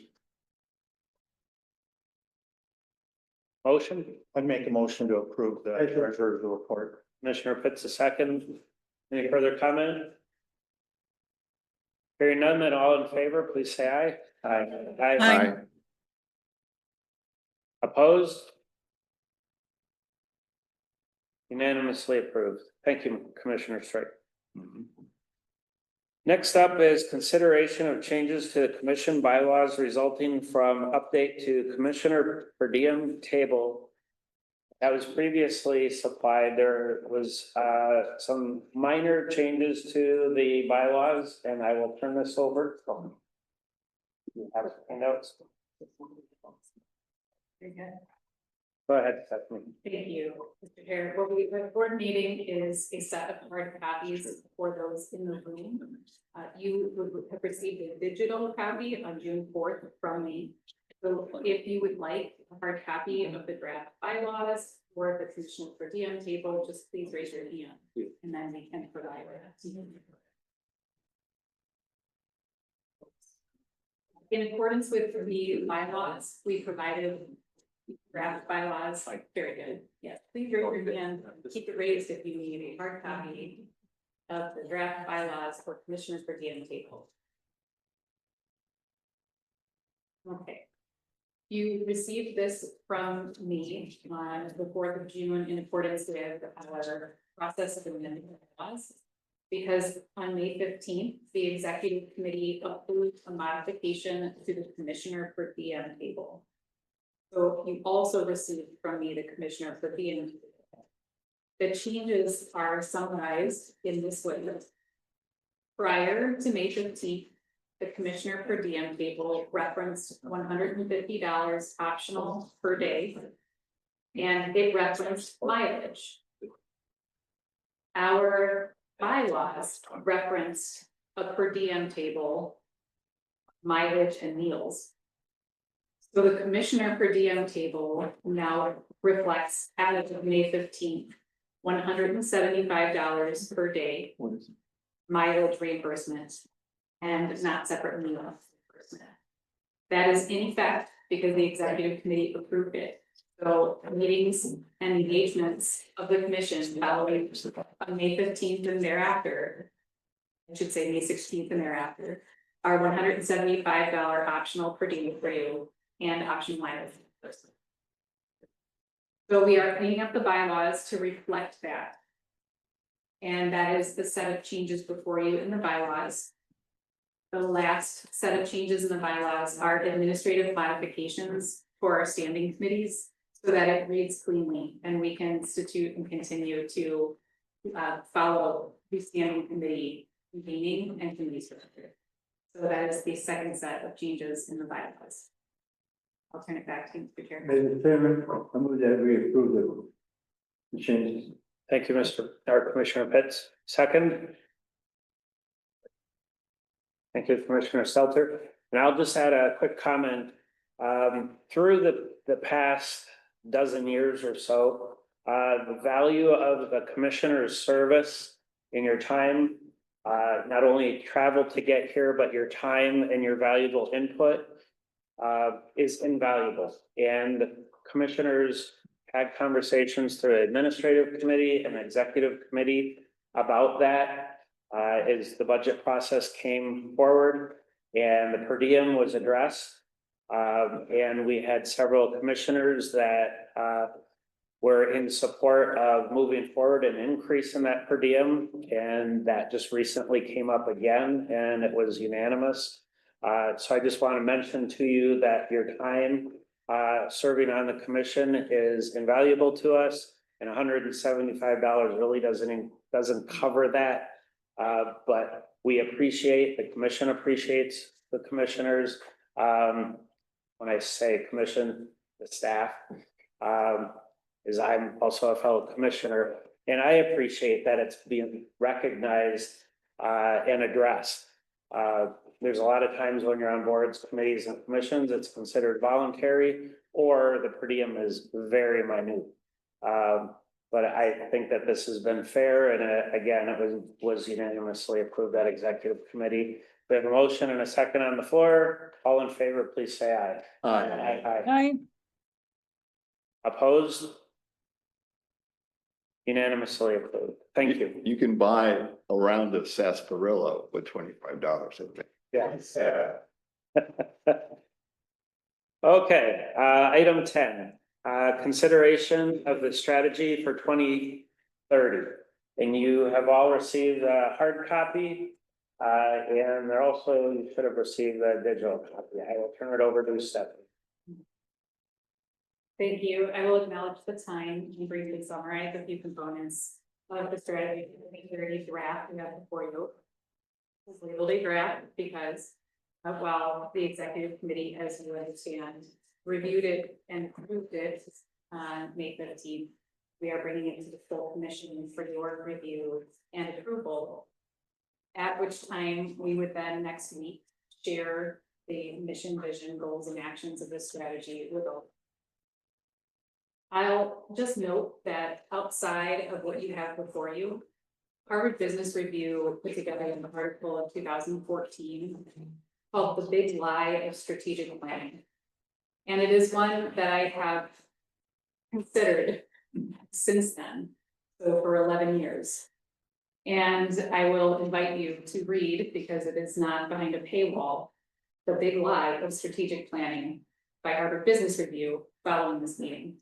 Motion, I'd make a motion to approve the treasurer's report. Commissioner Pitts, a second. Any further comment? Hearing none, then all in favor, please say aye. Aye. Aye. Opposed? Unanimously approved. Thank you, Commissioner Strike. Next up is consideration of changes to the commission bylaws resulting from update to Commissioner per diem table that was previously supplied. There was some minor changes to the bylaws, and I will turn this over. You have any notes? Very good. Go ahead, Stephanie. Thank you, Mr. Chair. What we are coordinating is a set of hard copies for those in the room. You would have received a digital copy on June 4th from me. So if you would like a hard copy of the draft bylaws or the commissioner per diem table, just please raise your hand and then we can provide it. In accordance with the bylaws, we provided draft bylaws, very good. Yes, please raise your hand, keep it raised if you need a hard copy of the draft bylaws for commissioners per diem table. Okay. You received this from me on the 4th of June in accordance with our process of amending the bylaws. Because on May 15th, the executive committee approved a modification to the commissioner per diem table. So you also received from me the commissioner per diem table. The changes are summarized in this way. Prior to May 15th, the commissioner per diem table referenced $150 optional per day, and it referenced mileage. Our bylaws reference a per diem table, mileage and meals. So the commissioner per diem table now reflects, as of May 15th, $175 per day mileage reimbursement and not separate meal reimbursement. That is in effect because the executive committee approved it. So meetings and engagements of the commission following on May 15th and thereafter. I should say May 16th and thereafter are $175 optional per diem for you and option mileage. So we are cleaning up the bylaws to reflect that. And that is the set of changes before you in the bylaws. The last set of changes in the bylaws are administrative modifications for our standing committees so that it reads cleanly and we can institute and continue to follow the standing committee convening and committee structure. So that is the second set of changes in the bylaws. I'll turn it back to you, Mr. Chair. Mr. Chairman, I move that we approve the changes. Thank you, Commissioner Pitts. Second. Thank you, Commissioner Stelter. And I'll just add a quick comment. Through the past dozen years or so, the value of the commissioner's service in your time, not only travel to get here, but your time and your valuable input is invaluable. And commissioners had conversations through the administrative committee and executive committee about that as the budget process came forward and the per diem was addressed. And we had several commissioners that were in support of moving forward and increasing that per diem. And that just recently came up again and it was unanimous. So I just want to mention to you that your time serving on the commission is invaluable to us, and $175 really doesn't cover that. But we appreciate, the commission appreciates the commissioners. When I say commission, the staff, is I'm also a fellow commissioner, and I appreciate that it's being recognized and addressed. There's a lot of times when you're on boards, committees and commissions, it's considered voluntary or the per diem is very minute. But I think that this has been fair and again, it was unanimously approved at executive committee. We have a motion and a second on the floor. All in favor, please say aye. Aye. Aye. Opposed? Unanimously approved. Thank you. You can buy a round of sarsaparilla with $25, I think. Yes. Okay, item 10, consideration of the strategy for 2030. And you have all received a hard copy. And they're also, you should have received a digital copy. I will turn it over to Stephanie. Thank you. I will acknowledge the time and briefly summarize a few components of the strategy draft we have before you. It's labeled a draft because while the executive committee, as you understand, reviewed it and approved it May 15th, we are bringing it to the full commission for your review and approval. At which time we would then next week share the mission, vision, goals, and actions of the strategy with all. I'll just note that outside of what you have before you, Harvard Business Review put together an article of 2014 called The Big Lie of Strategic Planning. And it is one that I have considered since then, so for 11 years. And I will invite you to read, because it is not behind a paywall, The Big Lie of Strategic Planning by Harvard Business Review following this meeting.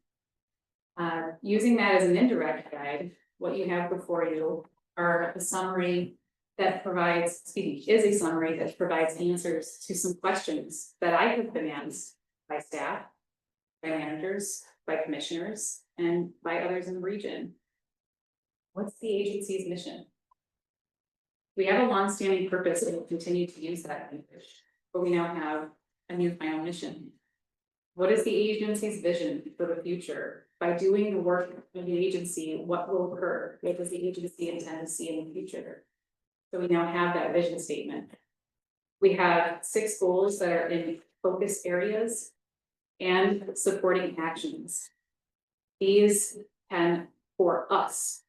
Using that as an indirect guide, what you have before you are a summary that provides, is a summary that provides answers to some questions that I have been asked by staff, by managers, by commissioners, and by others in the region. What's the agency's mission? We have a longstanding purpose and we'll continue to use that language, but we now have a new final mission. What is the agency's vision for the future? By doing the work of the agency, what will occur? What does the agency intend to see in the future? So we now have that vision statement. We have 6 goals that are in focus areas and supporting actions. These can, for us,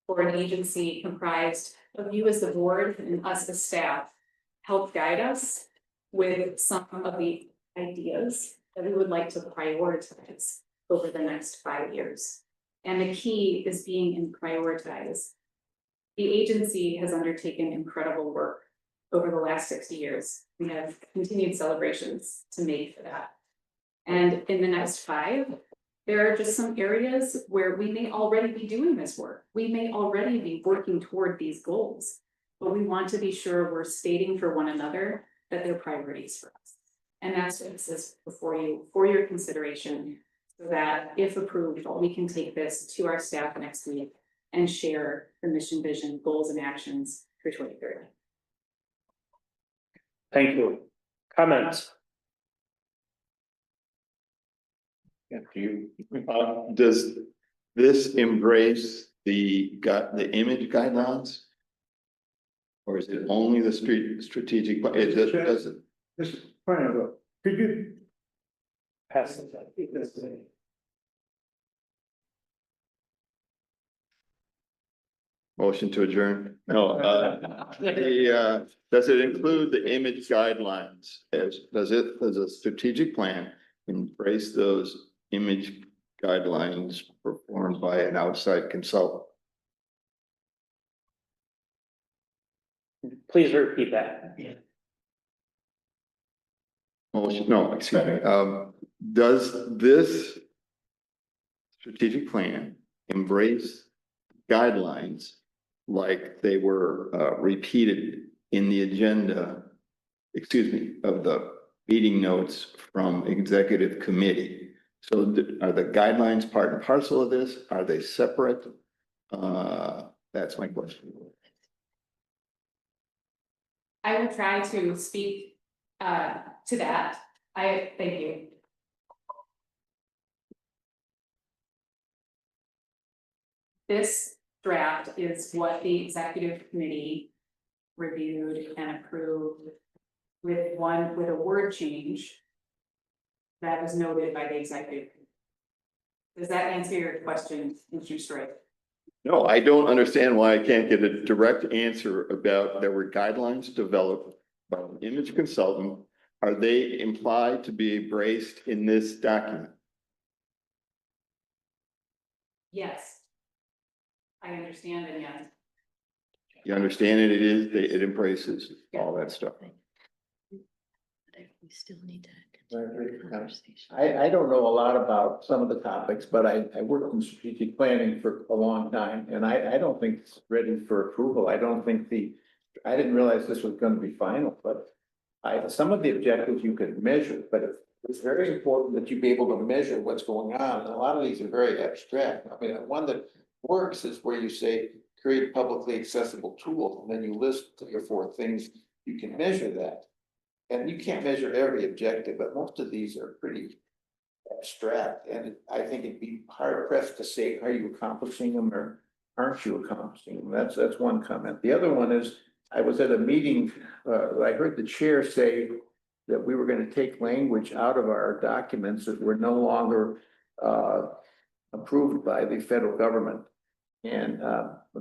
for an agency comprised of you as the board and us as staff, help guide us with some of the ideas that we would like to prioritize over the next 5 years. And the key is being prioritized. The agency has undertaken incredible work over the last 60 years. We have continued celebrations to make for that. And in the next 5, there are just some areas where we may already be doing this work. We may already be working toward these goals, but we want to be sure we're stating for one another that they're priorities for us. And that's what this is before you, for your consideration, so that if approved, we can take this to our staff next week and share the mission, vision, goals, and actions for 2030. Thank you. Comments? Does this embrace the image guidelines? Or is it only the strategic, does it? Just point out, could you pass this? Motion to adjourn? No, does it include the image guidelines? Does a strategic plan embrace those image guidelines performed by an outside consultant? Please repeat that. Motion, no, excuse me. Does this strategic plan embrace guidelines like they were repeated in the agenda, of the meeting notes from executive committee? So are the guidelines part and parcel of this? Are they separate? That's my question. I will try to speak to that. Thank you. This draft is what the executive committee reviewed and approved with a word change that was noted by the executive. Does that answer your question, Mr. Strike? No, I don't understand why I can't get a direct answer about there were guidelines developed by an image consultant. Are they implied to be embraced in this document? Yes. I understand, and yes. You understand it? It embraces all that stuff. We still need to I don't know a lot about some of the topics, but I worked in strategic planning for a long time, and I don't think it's ready for approval. I don't think I didn't realize this was gonna be final, but some of the objectives you could measure, but it's very important that you be able to measure what's going on. And a lot of these are very abstract. I mean, one that works is where you say, create publicly accessible tools, and then you list 3 or 4 things you can measure that. And you can't measure every objective, but most of these are pretty abstract, and I think it'd be hard pressed to say, are you accomplishing them or aren't you accomplishing them? That's one comment. The other one is, I was at a meeting, I heard the chair say that we were gonna take language out of our documents that were no longer approved by the federal government. And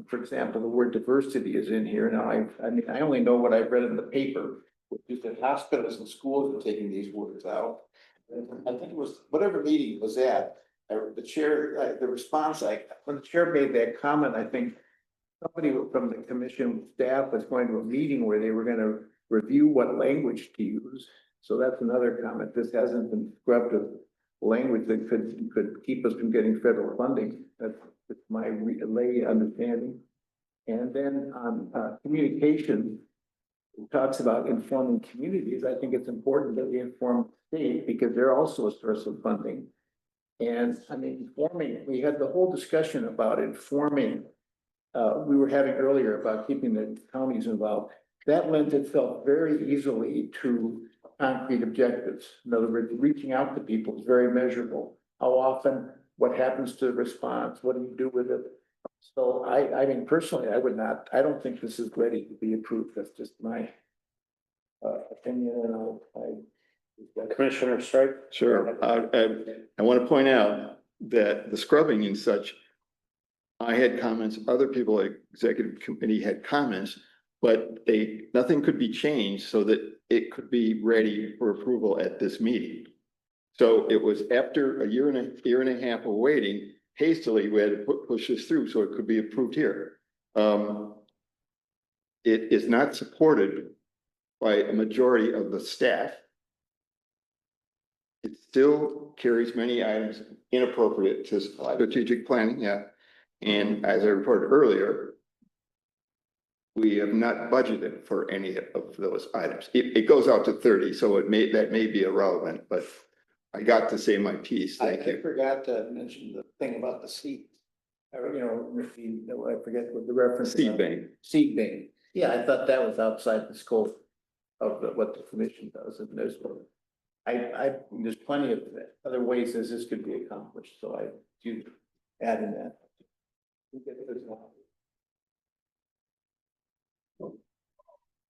for example, the word diversity is in here. Now, I mean, I only know what I've read in the paper, which is that hospitals and schools are taking these words out. And I think it was, whatever meeting it was at, the chair, the response, when the chair made that comment, I think somebody from the commission staff was going to a meeting where they were gonna review what language to use. So that's another comment. This hasn't been scrubbed of language that could keep us from getting federal funding. That's my lay understanding. And then on communication, it talks about informing communities. I think it's important that we inform the state because they're also a source of funding. And I mean, we had the whole discussion about informing. We were having earlier about keeping the counties involved. That lends itself very easily to concrete objectives. In other words, reaching out to people is very measurable. How often, what happens to the response, what do you do with it? So I mean, personally, I don't think this is ready to be approved. That's just my opinion, and Commissioner Strike? Sure. I want to point out that the scrubbing and such, I had comments, other people at executive committee had comments, but nothing could be changed so that it could be ready for approval at this meeting. So it was after a year and a half of waiting, hastily, we had to push this through so it could be approved here. It is not supported by a majority of the staff. It still carries many items inappropriate to strategic planning, yeah. And as I reported earlier, we have not budgeted for any of those items. It goes out to 30, so that may be irrelevant, but I got to say my piece. Thank I you. forgot to mention the thing about the seeds. I forget what the reference. Seed bank. Seed bank. Yeah, I thought that was outside the scope of what the commission does, and there's plenty of other ways as this could be accomplished, so I do add in that.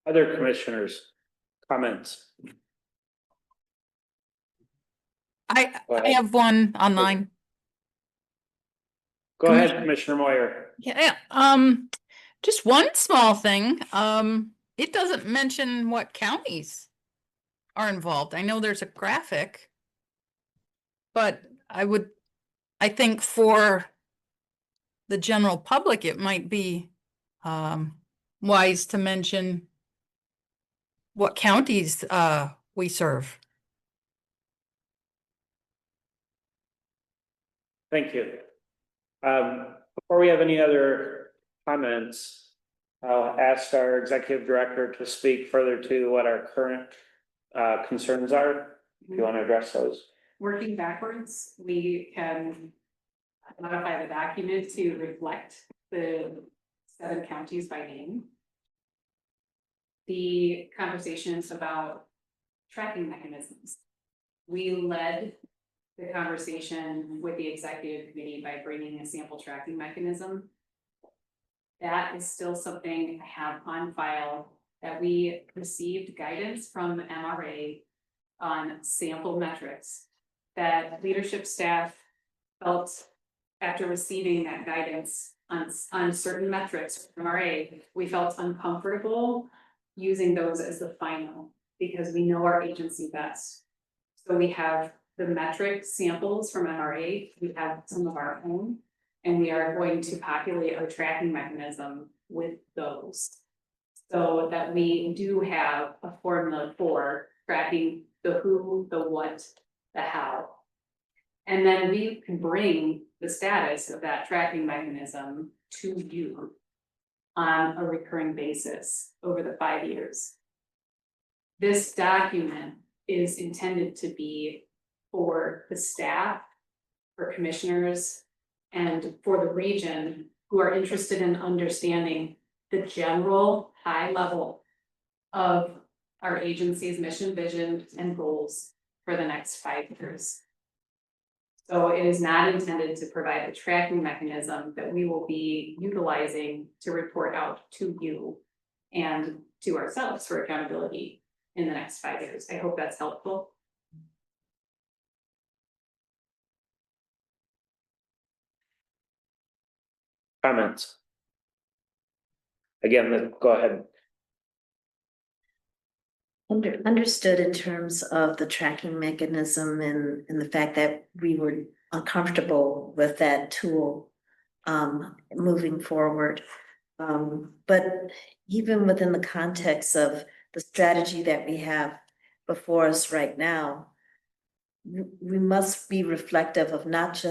Other commissioners, comments? Go I ahead. have one online. Go ahead, Commissioner Moyer. Yeah, just one small thing. It doesn't mention what counties are involved. I know there's a graphic. But I think for the general public, it might be wise to mention what counties we serve. Thank you. Before we have any other comments, I'll ask our executive director to speak further to what our current concerns are. If you want to address those. Working backwards, we can modify the document to reflect the 7 counties by name. The conversations about tracking mechanisms. We led the conversation with the executive committee by bringing a sample tracking mechanism. That is still something I have on file, that we received guidance from MRA on sample metrics, that leadership staff felt after receiving that guidance on certain metrics from MRA, we felt uncomfortable using those as the final, because we know our agency best. So we have the metric samples from MRA, we have some of our own, and we are going to populate our tracking mechanism with those. So that we do have a formula for tracking the who, the what, the how. And then we can bring the status of that tracking mechanism to you on a recurring basis over the 5 years. This document is intended to be for the staff, for commissioners, and for the region who are interested in understanding the general high level of our agency's mission, vision, and goals for the next 5 years. So it is not intended to provide a tracking mechanism that we will be utilizing to report out to you and to ourselves for accountability in the next 5 years. I hope that's helpful. Comments? Again, go ahead. Understood in terms of the tracking mechanism and the fact that we were uncomfortable with that tool moving forward. But even within the context of the strategy that we have before us right now, we must be reflective of not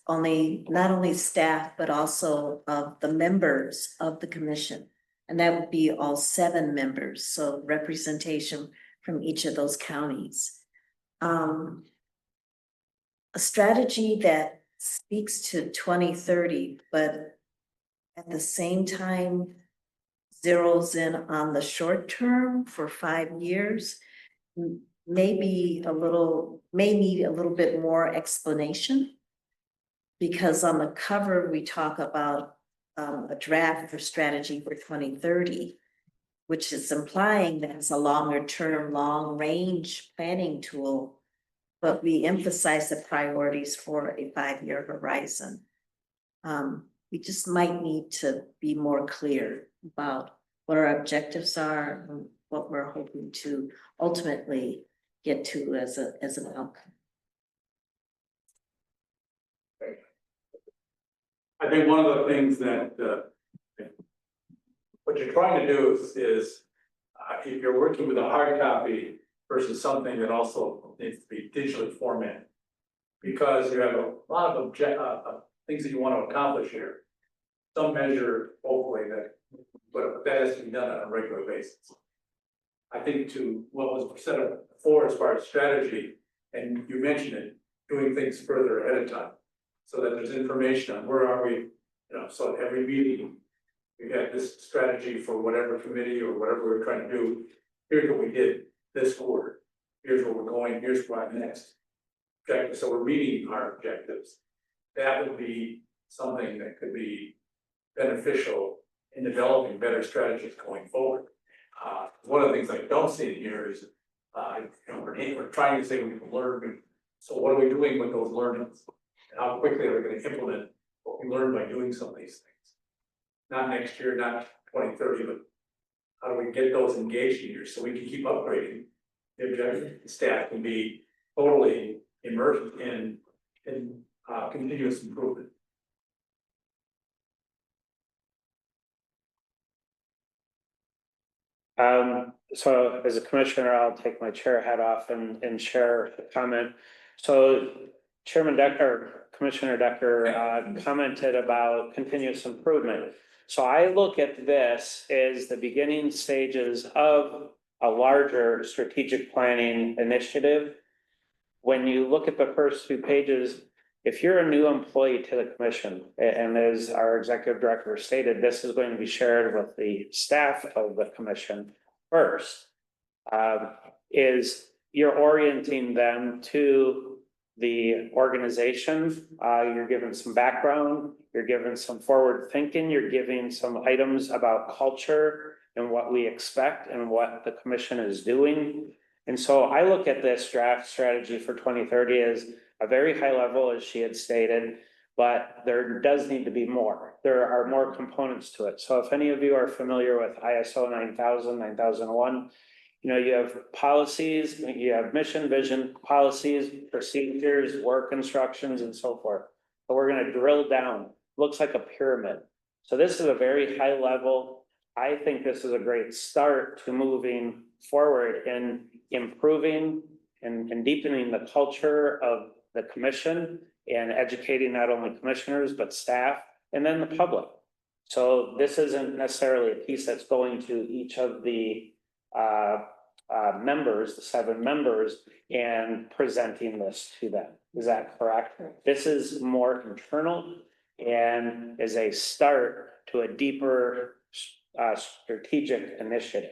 only staff, but also of the members of the commission. And that would be all 7 members, so representation from each of those counties. A strategy that speaks to 2030, but at the same time zeroes in on the short term for 5 years, may need a little bit more explanation. Because on the cover, we talk about a draft for strategy for 2030, which is implying that it's a longer term, long range planning tool, but we emphasize the priorities for a 5-year horizon. We just might need to be more clear about what our objectives are, and what we're hoping to ultimately get to as an outcome. I think one of the things that, what you're trying to do is, if you're working with a hard copy versus something that also needs to be digitally formatted. Because you have a lot of things that you want to accomplish here. Some measure, hopefully, but that has to be done on a regular basis. I think to what was said before as far as strategy, and you mentioned it, doing things further ahead of time. So that there's information on where are we, so at every meeting, we have this strategy for whatever committee or whatever we're trying to do. Here's what we did this quarter. Here's where we're going, here's what next. Objective, so we're meeting our objectives. That would be something that could be beneficial in developing better strategies going forward. One of the things I don't see in here is, we're trying to say we can learn. So what are we doing with those learnings? And how quickly are we going to implement what we learned by doing some of these things? Not next year, not 2030, but how do we get those engaged in here so we can keep upgrading the objective? Staff can be totally immersed in continuous improvement. So as a commissioner, I'll take my chair hat off and share a comment. So Chairman Decker, Commissioner Decker, commented about continuous improvement. So I look at this as the beginning stages of a larger strategic planning initiative. When you look at the first 2 pages, if you're a new employee to the commission, and as our executive director stated, this is going to be shared with the staff of the commission first, is you're orienting them to the organization. You're giving some background, you're giving some forward thinking, you're giving some items about culture and what we expect and what the commission is doing. And so I look at this draft strategy for 2030 as a very high level, as she had stated, but there does need to be more. There are more components to it. So if any of you are familiar with ISO 9000, 9001, you have policies, you have mission, vision, policies, procedures, work instructions, and so forth. But we're going to drill down. Looks like a pyramid. So this is a very high level. I think this is a great start to moving forward in improving and deepening the culture of the commission and educating not only commissioners, but staff, and then the public. So this isn't necessarily a piece that's going to each of the members, the 7 members, and presenting this to them. Is that correct? This is more internal and is a start to a deeper strategic initiative.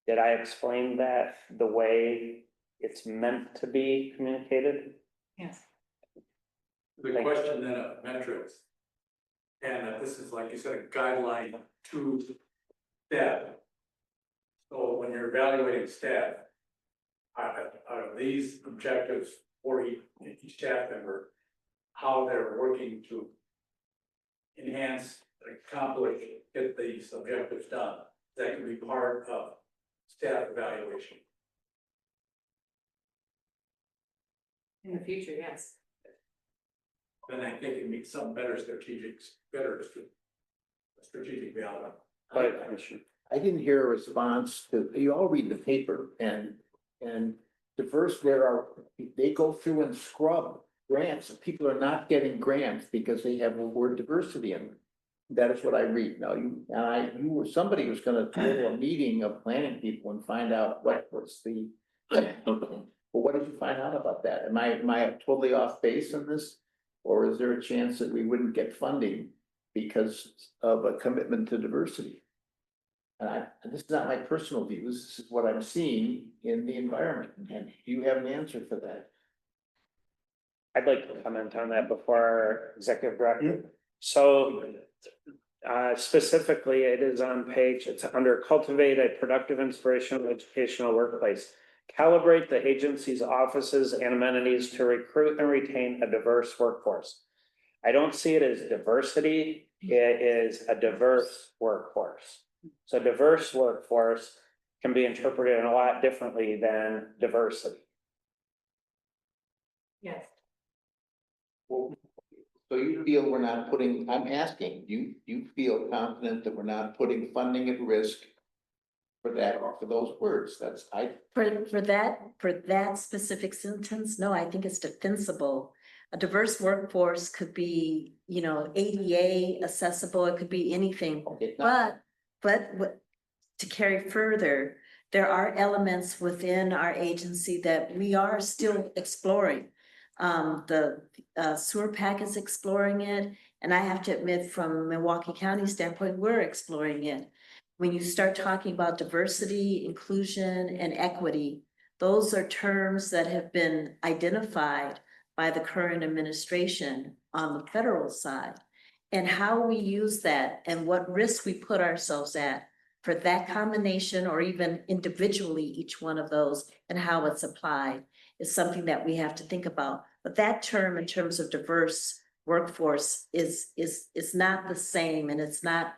Did I explain that the way it's meant to be communicated? Yes. The question then of metrics. And this is, like you said, a guideline to staff. So when you're evaluating staff, are these objectives for each staff member, how they're working to enhance, accomplish, get these objectives done? That can be part of staff evaluation. In the future, yes. Then I think it meets some better strategic value. But I didn't hear a response to, you all read the paper and diverse, they go through and scrub grants. People are not getting grants because they have the word diversity in them. That is what I read. Now, somebody was gonna throw a meeting of planning people and find out what was the, well, what did you find out about that? Am I totally off base on this? Or is there a chance that we wouldn't get funding because of a commitment to diversity? And this is not my personal views, this is what I'm seeing in the environment, and do you have an answer for that? I'd like to comment on that before our executive director. So specifically, it is on it's under cultivate a productive, inspirational, educational workplace. Calibrate the agency's offices and amenities to recruit and retain a diverse workforce. I don't see it as diversity, it is a diverse workforce. So diverse workforce can be interpreted in a lot differently than diversity. Yes. So you feel we're not putting, I'm asking, you feel confident that we're not putting funding at risk for that, for those words? That's, For that specific sentence, no, I think it's defensible. A diverse workforce could be, you know, ADA accessible, it could be anything. it's not. But to carry further, there are elements within our agency that we are still exploring. The sewer pack is exploring it, and I have to admit, from Milwaukee County standpoint, we're exploring it. When you start talking about diversity, inclusion, and equity, those are terms that have been identified by the current administration on the federal side. And how we use that and what risks we put ourselves at for that combination, or even individually, each one of those, and how it's applied is something that we have to think about. But that term, in terms of diverse workforce, is not the same, and it's not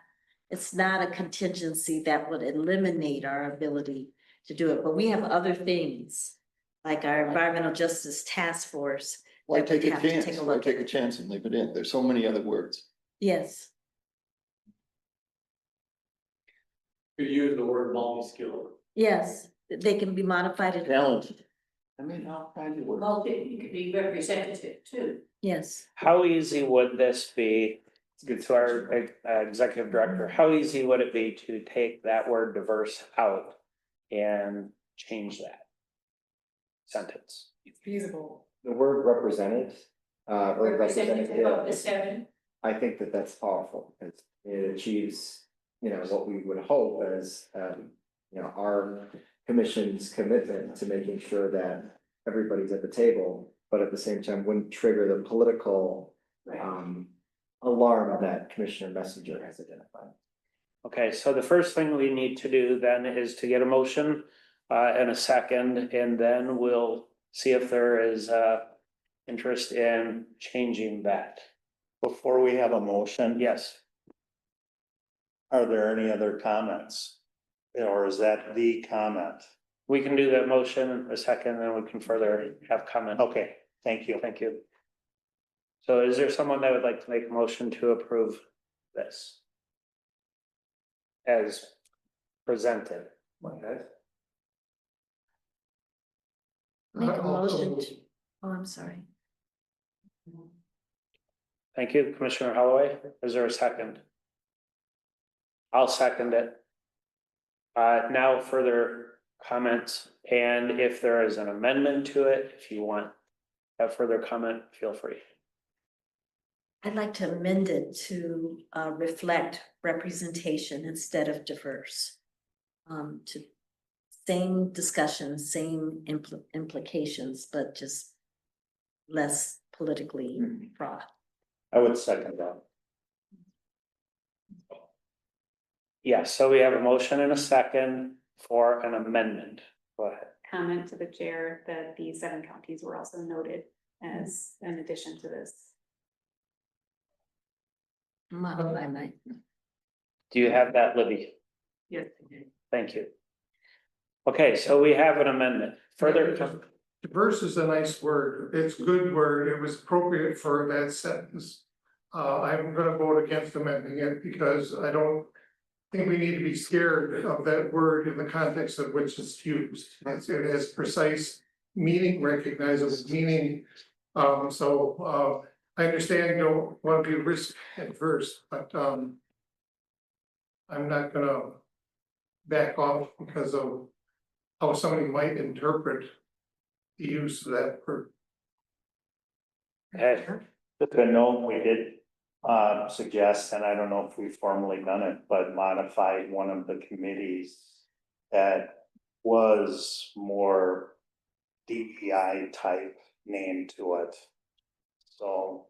a contingency that would eliminate our ability to do it. But we have other things, like our environmental justice task force. Why that we take a have to chance? take a Why look take a at. chance and leave it in? There's so many other words. Yes, You use the word multi-skilled. yes, they can be modified. Talented. I mean, all kinds of words. It could be representative too. Yes. How easy would this be, to our executive director, how easy would it be to take that word diverse out and change that sentence? It's feasible. The word represented, or Representative of the representative, seven. I think that that's powerful. It achieves, you know, what we would hope as, you know, our commission's commitment to making sure that everybody's at the table, but at the same time wouldn't trigger the political alarm that Commissioner Messenger has identified. Okay, so the first thing we need to do then is to get a motion and a second, and then we'll see if there is interest in changing that. Before we have a motion, Yes, are there any other comments? Or is that the comment? we can do that motion, a second, and we can further have comment. Okay, thank you. Thank you. So is there someone that would like to make a motion to approve this? As presented? Okay. Make a Also- motion to, oh, I'm sorry. Thank you, Commissioner Holloway. Is there a second? I'll second it. Now further comments, and if there is an amendment to it, if you want to have further comment, feel free. I'd like to amend it to reflect representation instead of diverse. To same discussion, same implications, but just less politically fraught. I would second that. Yes, so we have a motion and a second for an amendment. Go ahead. Comment to the chair that the seven counties were also noted as an addition to this. Modify my. Do you have that, Libby? Yes. Thank you. Okay, so we have an amendment. Further, Diverse is a nice word. It's a good word. It was appropriate for that sentence. I'm gonna vote against amending it because I don't think we need to be scared of that word in the context of which it's used. It has precise meaning, recognizable meaning. I understand you don't want to be risk adverse, but I'm not gonna back off because of how somebody might interpret the use of that word. okay, The note we did suggest, and I don't know if we've formally done it, but modified one of the committees that was more DEI type name to it. So.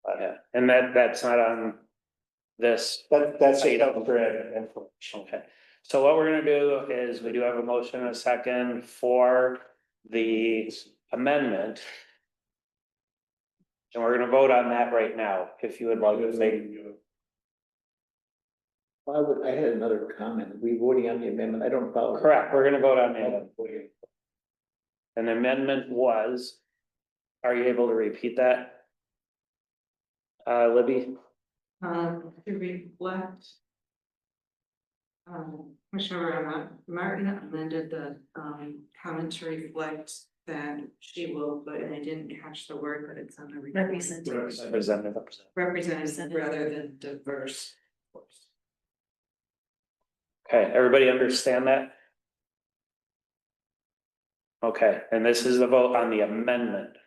yeah, and that's not on this. That's So you don't- accurate information. Okay, so what we're gonna do is we do have a motion and a second for the amendment. And we're gonna vote on that right now, if you would like to make. I had another comment. We voting on the amendment? I don't follow. Correct, we're gonna vote on the amendment. An amendment was, are you able to repeat that? Libby, To reflect. Commissioner Martin amended the comment to reflect that she will, but I didn't catch the word, but it's on the. Representation. Representative. Representative rather than diverse. Okay, everybody understand that? Okay, and this is the vote on the amendment.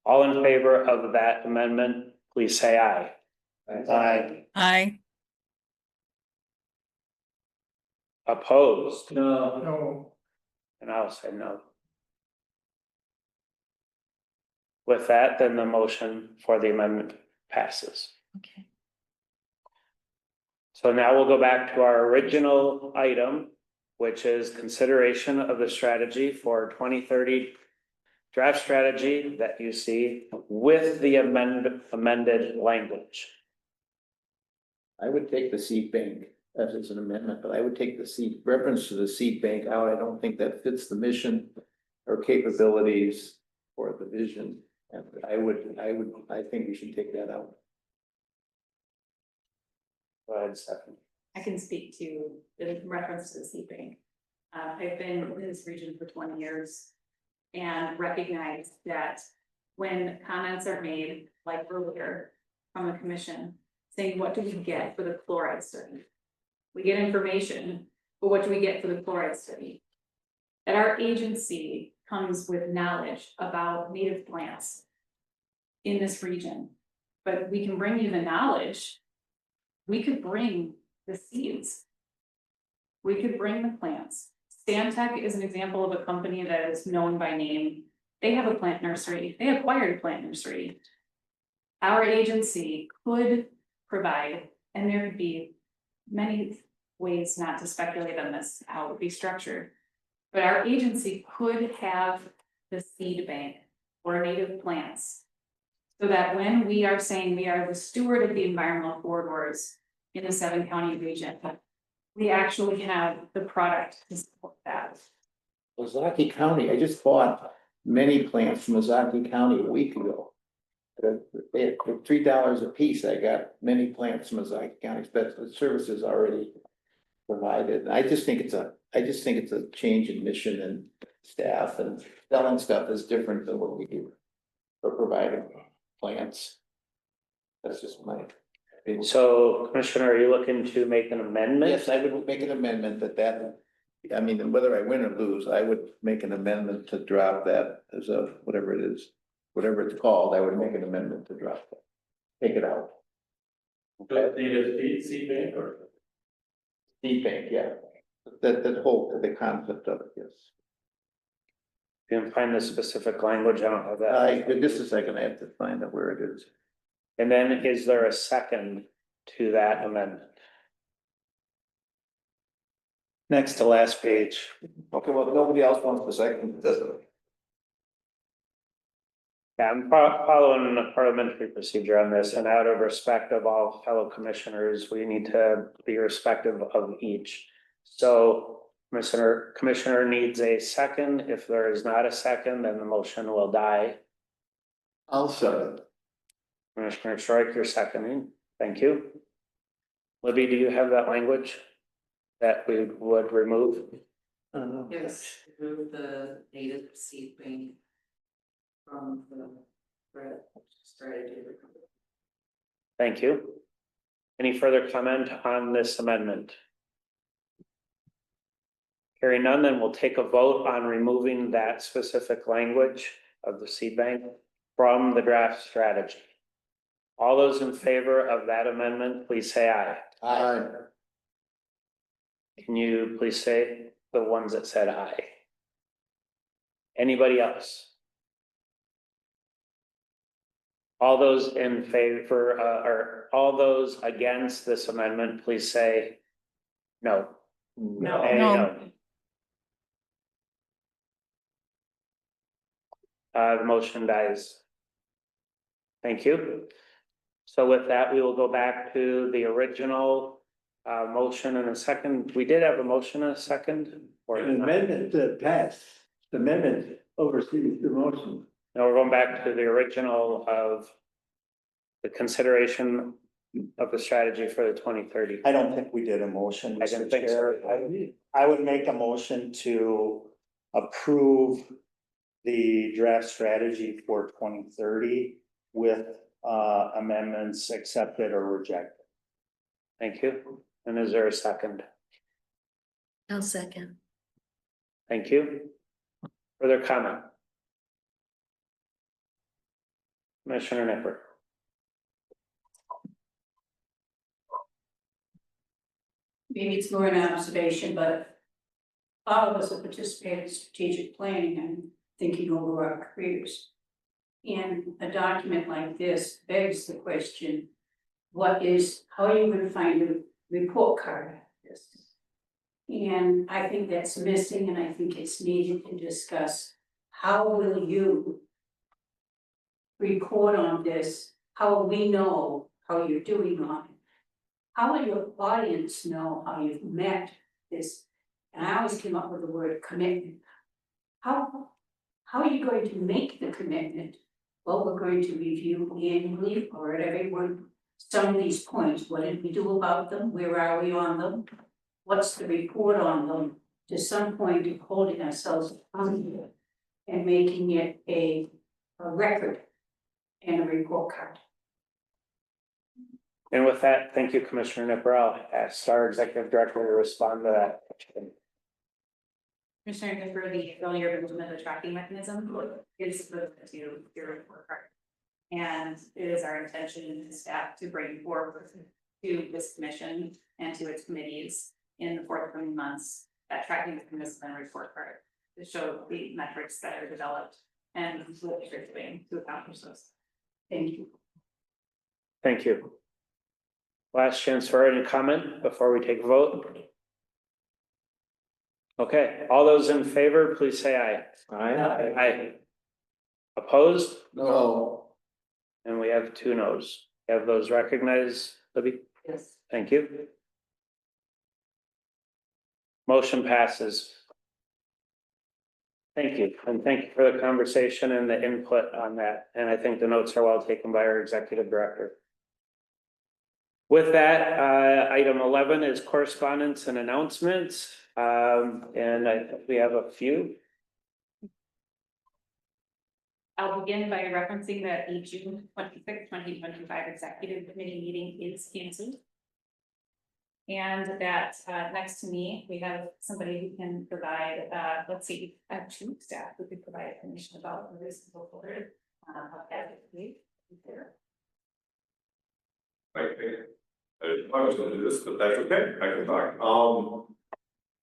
All in favor of that amendment, please say aye. Aye. I, Opposed? No, And I'll say no. With that, then the motion for the amendment passes. Okay. So now we'll go back to our original item, which is consideration of the strategy for 2030 draft strategy that you see with the amended language. I would take the seed bank as an amendment, but I would take the seed, reference to the seed bank out. I don't think that fits the mission or capabilities or the vision. And I think we should take that out. Go ahead, Stephanie. I can speak to the reference to the seed bank. I've been in this region for 20 years and recognize that when comments are made, like earlier from the commission, saying, what do we get for the chloride study? We get information, but what do we get for the chloride study? That our agency comes with knowledge about native plants in this region, but we can bring you the knowledge. We could bring the seeds. We could bring the plants. Stantec is an example of a company that is known by name. They have a plant nursery. They acquired a plant nursery. Our agency could provide, and there would be many ways not to speculate on this, how it would be structured. But our agency could have the seed bank or native plants. So that when we are saying we are the steward of the environmental corridors in the 7-county region, we actually have the product to support that. Ozaki County, I just bought many plants from Ozaki County a week ago. They had for $3 a piece. I got many plants from Ozaki County, but the services already provided. I just think it's a change in mission and staff, and selling stuff is different than what we do for providing plants. That's just my opinion. So Commissioner, are you looking to make an amendment? Yes, I would make an amendment I mean, whether I win or lose, I would make an amendment to drop that as a, whatever it is, whatever it's called, I would make an amendment to drop that. Take it out. Native seed bank or? Seed bank, yeah. That whole, the concept of it, yes. You can find the specific language, I don't have that. Just a second, I have to find out where it is. And then is there a second to that amendment? Next to last page. Okay, well, nobody else wants the second, does it? Yeah, I'm following the parliamentary procedure on this, and out of respect of all fellow commissioners, we need to be respectful of each. So Commissioner needs a second. If there is not a second, then the motion will die. I'll second. Commissioner Strike, you're seconding. Thank you. Libby, do you have that language that we would remove? Yes, remove the native seed bank from the strategy. Thank you. Any further comment on this amendment? Hearing none, then we'll take a vote on removing that specific language of the seed bank from the draft strategy. All those in favor of that amendment, please say aye. Aye. Can you please say the ones that said aye? Anybody else? All those in favor, or all those against this amendment, please say no. No. Hey, No. The motion dies. Thank you. So with that, we will go back to the original motion in a second. We did have a motion in a second. Or An amendment to pass, the amendment oversees the motion. no, we're going back to the original of the consideration of the strategy for the 2030. I don't think we did a motion, I didn't Mr. think so. Chair. I would make a motion to approve the draft strategy for 2030 with amendments accepted or rejected. Thank you. And is there a second? I'll second. Thank you. Further comment? Commissioner Nipper. Maybe it's more an observation, but all of us have participated in strategic planning and thinking over our careers. And a document like this begs the question, how are you gonna find a report card like this? And I think that's missing, and I think it's needed to discuss, how will you report on this? How will we know how you're doing on it? How will your audience know how you've met this? And I always came up with the word commitment. How are you going to make the commitment? Well, we're going to review annually or at every one, some of these points. What did we do about them? Where are we on them? What's the report on them? To some point of holding ourselves accountable and making it a record and a report card. And with that, thank you, Commissioner Nipper. I'll ask our executive director to respond to that. Commissioner Nipper, the failure of implement the tracking mechanism is equivalent to your report card. And it is our intention as staff to bring forward to this commission and to its committees in the forthcoming months that tracking mechanism and report card to show the metrics that are developed and what you're doing to accomplish those. Thank you. Thank you. Last chance for any comment before we take a vote. Okay, all those in favor, please say aye. Aye. Aye. Opposed? No. And we have 2 noes. Have those recognized, Libby? Yes. Thank you. Motion passes. Thank you, and thank you for the conversation and the input on that. And I think the notes are well taken by our executive director. With that, item 11 is correspondence and announcements. And I think we have a few. I'll begin by referencing that the June 26, 2025 executive committee meeting is canceled. And that next to me, we have somebody who can provide, let's see, I have 2 staff who could provide information about the risk of forward. I was gonna do this, but that's okay, I can talk.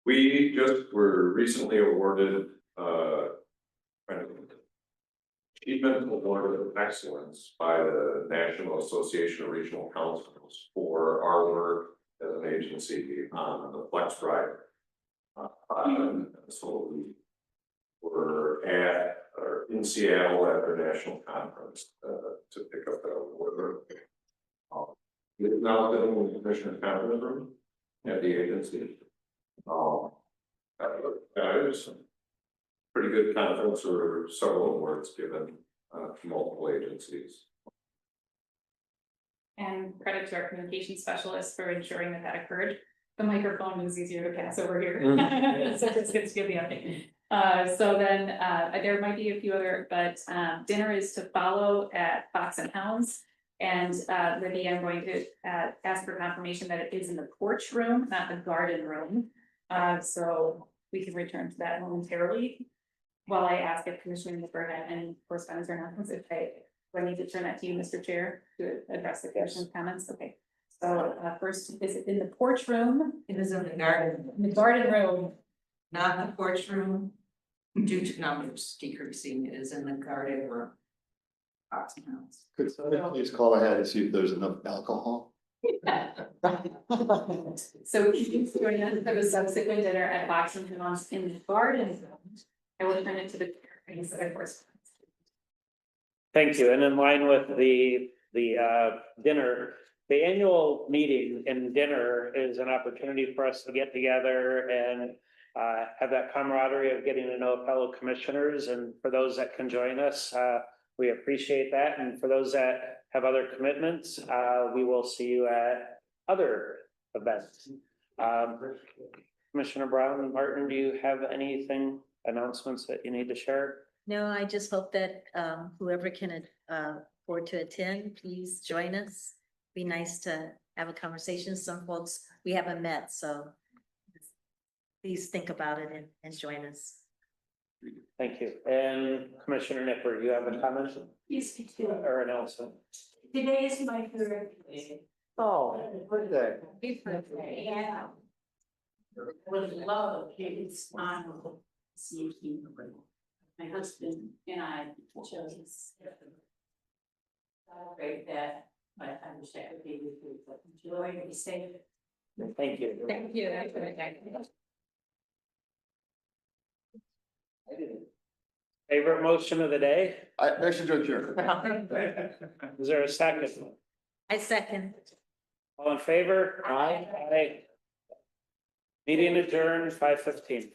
We just were recently awarded, Achievement Award of Excellence by the National Association of Regional Councils for our work as an agency on the Flex Drive. So we were in Seattle at their national conference, to pick up that award. We've now been in the commissioner conference room at the agency. It was a pretty good conference, or several awards given to multiple agencies. And credit to our communication specialist for ensuring that occurred. The microphone is easier to pass over here. So it's good to give the update. So then there might be a few other, but dinner is to follow at Fox and Hounds. And Libby, I'm going to ask for confirmation that it is in the porch room, not the garden room. So we can return to that momentarily. While I ask if Commissioner Nipper had any correspondence or announcements, do I need to turn that to you, Mr. Chair, to address the commission's comments? Okay. So first, is it in the porch room? It is in the garden. In the garden room. Not the porch room, due to numbers decreasing, it is in the garden room. Fox and Hounds. Could somebody please call ahead and see if there's enough alcohol? So please join us for the subsequent dinner at Fox and Hounds in the garden room. I will turn it to the course. Thank you. And in line with the dinner, the annual meeting and dinner is an opportunity for us to get together and have that camaraderie of getting to know fellow commissioners. And for those that can join us, we appreciate that. And for those that have other commitments, we will see you at other events. Commissioner Brown and Martin, do you have anything, announcements that you need to share? No, I just hope that whoever can afford to attend, please join us. Be nice to have a conversation. Some folks we haven't met, so please think about it and join us. Thank you. And Commissioner Nipper, do you have a comment Yes, you do. or announcement? Today is my birthday. Oh, what is that? Yeah. Would love his honorable CFP. My husband and I chose this. Celebrate that, but I wish I could be with you, but enjoy, be safe. Thank you. Thank you. Favorite motion of the day? Motion to adjourn. Is there a second? I second. All in favor? Aye. Meeting adjourned 5:15.